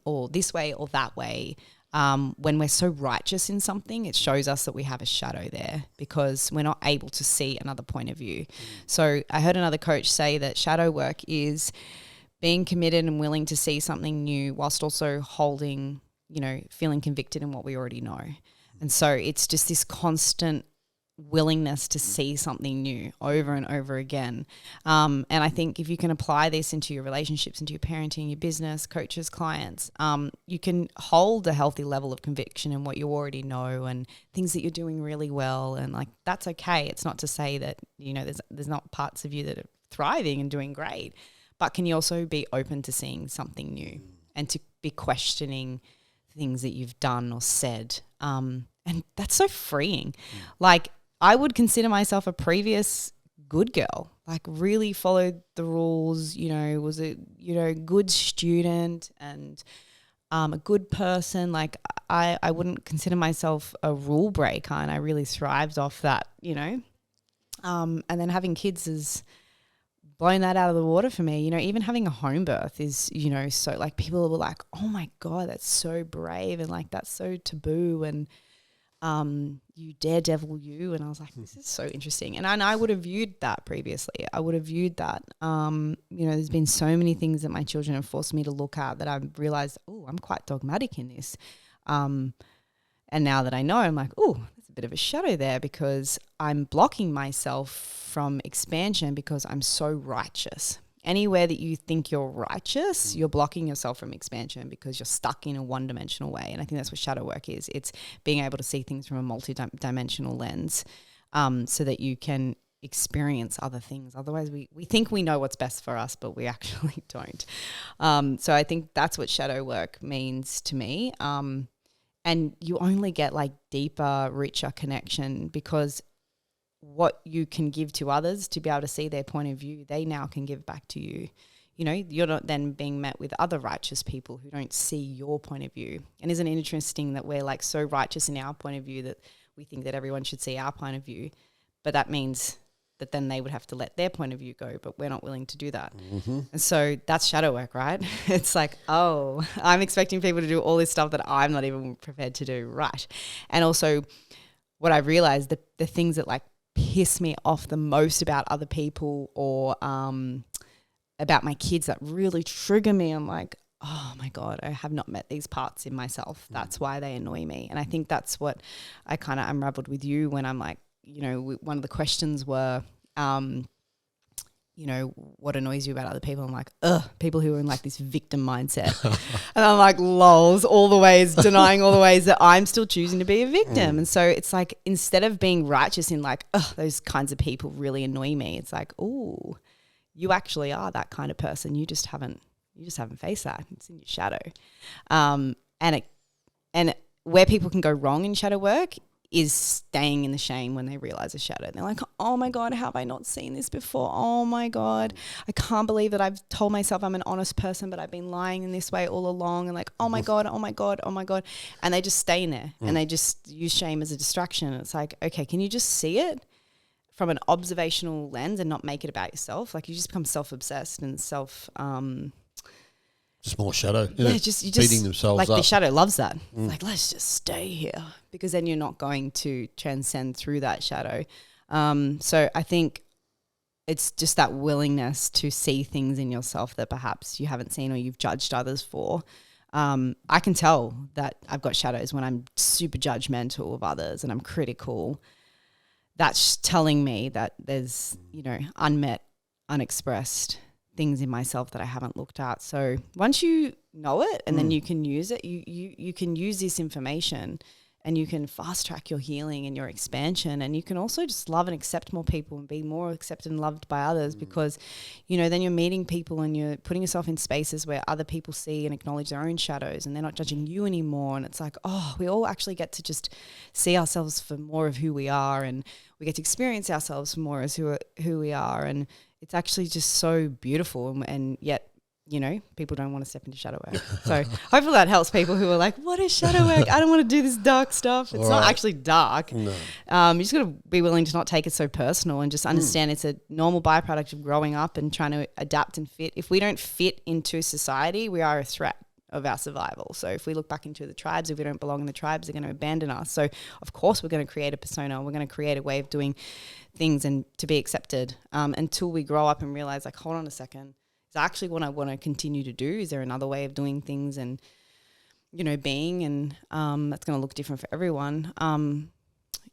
or this way or that way. When we're so righteous in something, it shows us that we have a shadow there because we're not able to see another point of view. So I heard another coach say that shadow work is being committed and willing to see something new whilst also holding, feeling convicted in what we already know. And so it's just this constant willingness to see something new over and over again. And I think if you can apply this into your relationships, into your parenting, your business, coaches, clients, you can hold a healthy level of conviction in what you already know and things that you're doing really well. And like, that's okay. It's not to say that, there's not parts of you that are thriving and doing great, but can you also be open to seeing something new and to be questioning things that you've done or said. And that's so freeing. Like, I would consider myself a previous good girl, like really followed the rules, was a, good student and a good person. Like I wouldn't consider myself a rule breaker, and I really thrived off that, and then having kids has blown that out of the water for me. Even having a home birth is, so like people were like, oh my God, that's so brave. And like, that's so taboo. And you daredevil you. And I was like, this is so interesting. And I would have viewed that previously. I would have viewed that. There's been so many things that my children have forced me to look at that I've realized, oh, I'm quite dogmatic in this. And now that I know, I'm like, oh, there's a bit of a shadow there because I'm blocking myself from expansion because I'm so righteous. Anywhere that you think you're righteous, you're blocking yourself from expansion because you're stuck in a one-dimensional way. And I think that's what shadow work is. It's being able to see things from a multi-dimensional lens so that you can experience other things. Otherwise, we think we know what's best for us, but we actually don't. So I think that's what shadow work means to me. And you only get like deeper, richer connection because what you can give to others to be able to see their point of view, they now can give back to you. You're not then being met with other righteous people who don't see your point of view. And isn't it interesting that we're like so righteous in our point of view that we think that everyone should see our point of view, but that means that then they would have to let their point of view go, but we're not willing to do that. Mm-hmm. And so that's shadow work, right? It's like, oh, I'm expecting people to do all this stuff that I'm not even prepared to do, right? And also what I realized, the things that like piss me off the most about other people or about my kids that really trigger me, I'm like, oh my God, I have not met these parts in myself. That's why they annoy me. And I think that's what I kind of unraveled with you when I'm like, one of the questions were, you know, what annoys you about other people? I'm like, people who are in like this victim mindset. And I'm like, lols, all the ways, denying all the ways that I'm still choosing to be a victim. And so it's like, instead of being righteous in like, those kinds of people really annoy me, it's like, ooh, you actually are that kind of person. You just haven't faced that. It's in your shadow. And where people can go wrong in shadow work is staying in the shame when they realize a shadow. And they're like, oh my God, how have I not seen this before? Oh my God, I can't believe that I've told myself I'm an honest person, but I've been lying in this way all along. And like, oh my God, oh my God, oh my God. And they just stay in there and they just use shame as a distraction. And it's like, okay, can you just see it from an observational lens and not make it about yourself? Like, you just become self-obsessed and just more shadow. Yeah, you just beating themselves like up. The shadow loves that. It's like, let's just stay here, because then you're not going to transcend through that shadow. So I think it's just that willingness to see things in yourself that perhaps you haven't seen or you've judged others for. I can tell that I've got shadows when I'm super judgmental of others and I'm critical. That's telling me that there's, you know, unmet, unexpressed things in myself that I haven't looked at. So once you know it and then you can use it, you can use this information and you can fast track your healing and your expansion. And you can also just love and accept more people and be more accepted and loved by others, because, you know, then you're meeting people and you're putting yourself in spaces where other people see and acknowledge their own shadows and they're not judging you anymore. And it's like, we all actually get to just see ourselves for more of who we are, and we get to experience ourselves for more as who we are. And it's actually just so beautiful, and yet, you know, people don't want to step into shadow work. So hopefully that helps people who are like, what is shadow work? I don't want to do this dark stuff. It's not actually dark. No. You just got to be willing to not take it so personal and just understand it's a normal byproduct of growing up and trying to adapt and fit. If we don't fit into society, we are a threat of our survival. So if we look back into the tribes, if we don't belong in the tribes, they're going to abandon us. So of course we're going to create a persona. We're going to create a way of doing things and to be accepted, until we grow up and realize, like, hold on a second, is that actually what I want to continue to do? Is there another way of doing things and, you know, being? And that's going to look different for everyone.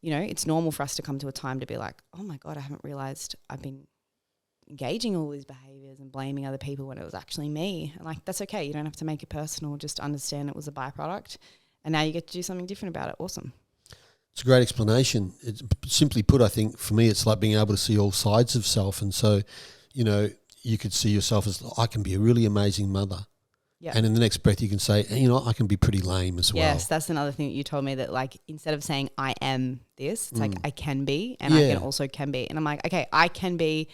You know, it's normal for us to come to a time to be like, oh my God, I haven't realized I've been engaging all these behaviors and blaming other people when it was actually me. And like, that's okay. You don't have to make it personal. Just understand it was a byproduct. And now you get to do something different about it. Awesome. It's a great explanation. It's simply put, I think for me, it's like being able to see all sides of self. And so, you know, you could see yourself as, I can be a really amazing mother. Yeah. And in the next breath you can say, you know, I can be pretty lame as well. Yes, that's another thing that you told me, that like, instead of saying I am this, it's like I can be, and I can also can be. And I'm like, okay, I can be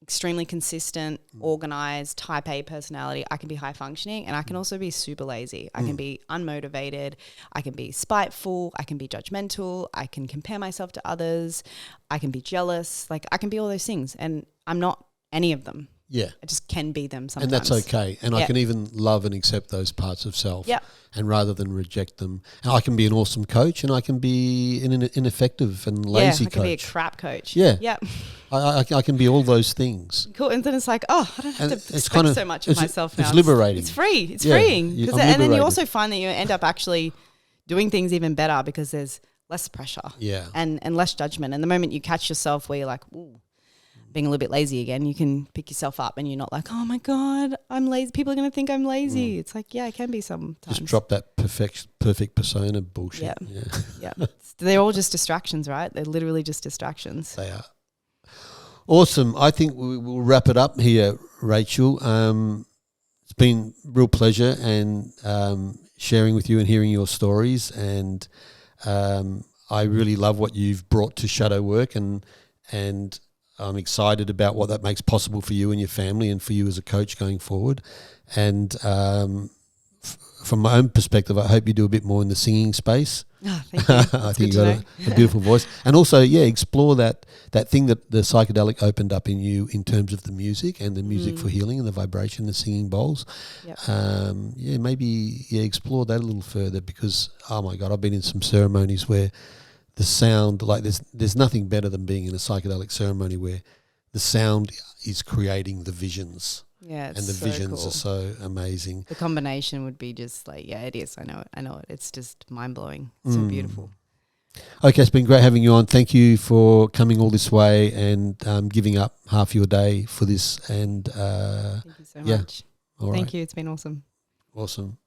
extremely consistent, organized, type A personality. I can be high functioning, and I can also be super lazy. I can be unmotivated. I can be spiteful. I can be judgmental. I can compare myself to others. I can be jealous. Like, I can be all those things, and I'm not any of them. Yeah. I just can be them sometimes. And that's okay. And I can even love and accept those parts of self. Yeah. And rather than reject them. And I can be an awesome coach, and I can be an ineffective and lazy coach. I can be a crap coach. Yeah. Yeah. I can be all those things. Cool. And then it's like, I don't have to expect so much of myself now. It's liberating. It's free. It's freeing. And then you also find that you end up actually doing things even better because there's less pressure. Yeah. And less judgment. And the moment you catch yourself where you're like, ooh, being a little bit lazy again, you can pick yourself up and you're not like, oh my God, I'm lazy. People are going to think I'm lazy. It's like, yeah, I can be sometimes. Just drop that perfect persona bullshit. Yeah. They're all just distractions, right? They're literally just distractions. They are. Awesome. I think we'll wrap it up here, Rachel. It's been a real pleasure and sharing with you and hearing your stories. And I really love what you've brought to shadow work, and I'm excited about what that makes possible for you and your family and for you as a coach going forward. And from my own perspective, I hope you do a bit more in the singing space. Oh, thank you. I think you've got a beautiful voice. And also, explore that thing that the psychedelic opened up in you in terms of the music and the music for healing and the vibration, the singing bowls. Yep. Maybe explore that a little further, because, oh my God, I've been in some ceremonies where the sound, like there's nothing better than being in a psychedelic ceremony where the sound is creating the visions. Yeah, it's and the so visions cool. are so amazing. The combination would be just like, it is. I know it. It's just mind blowing. So beautiful. Okay, it's been great having you on. Thank you for coming all this way and giving up half your day for this. And thank you so much. All Thank right. you. It's been awesome. Awesome.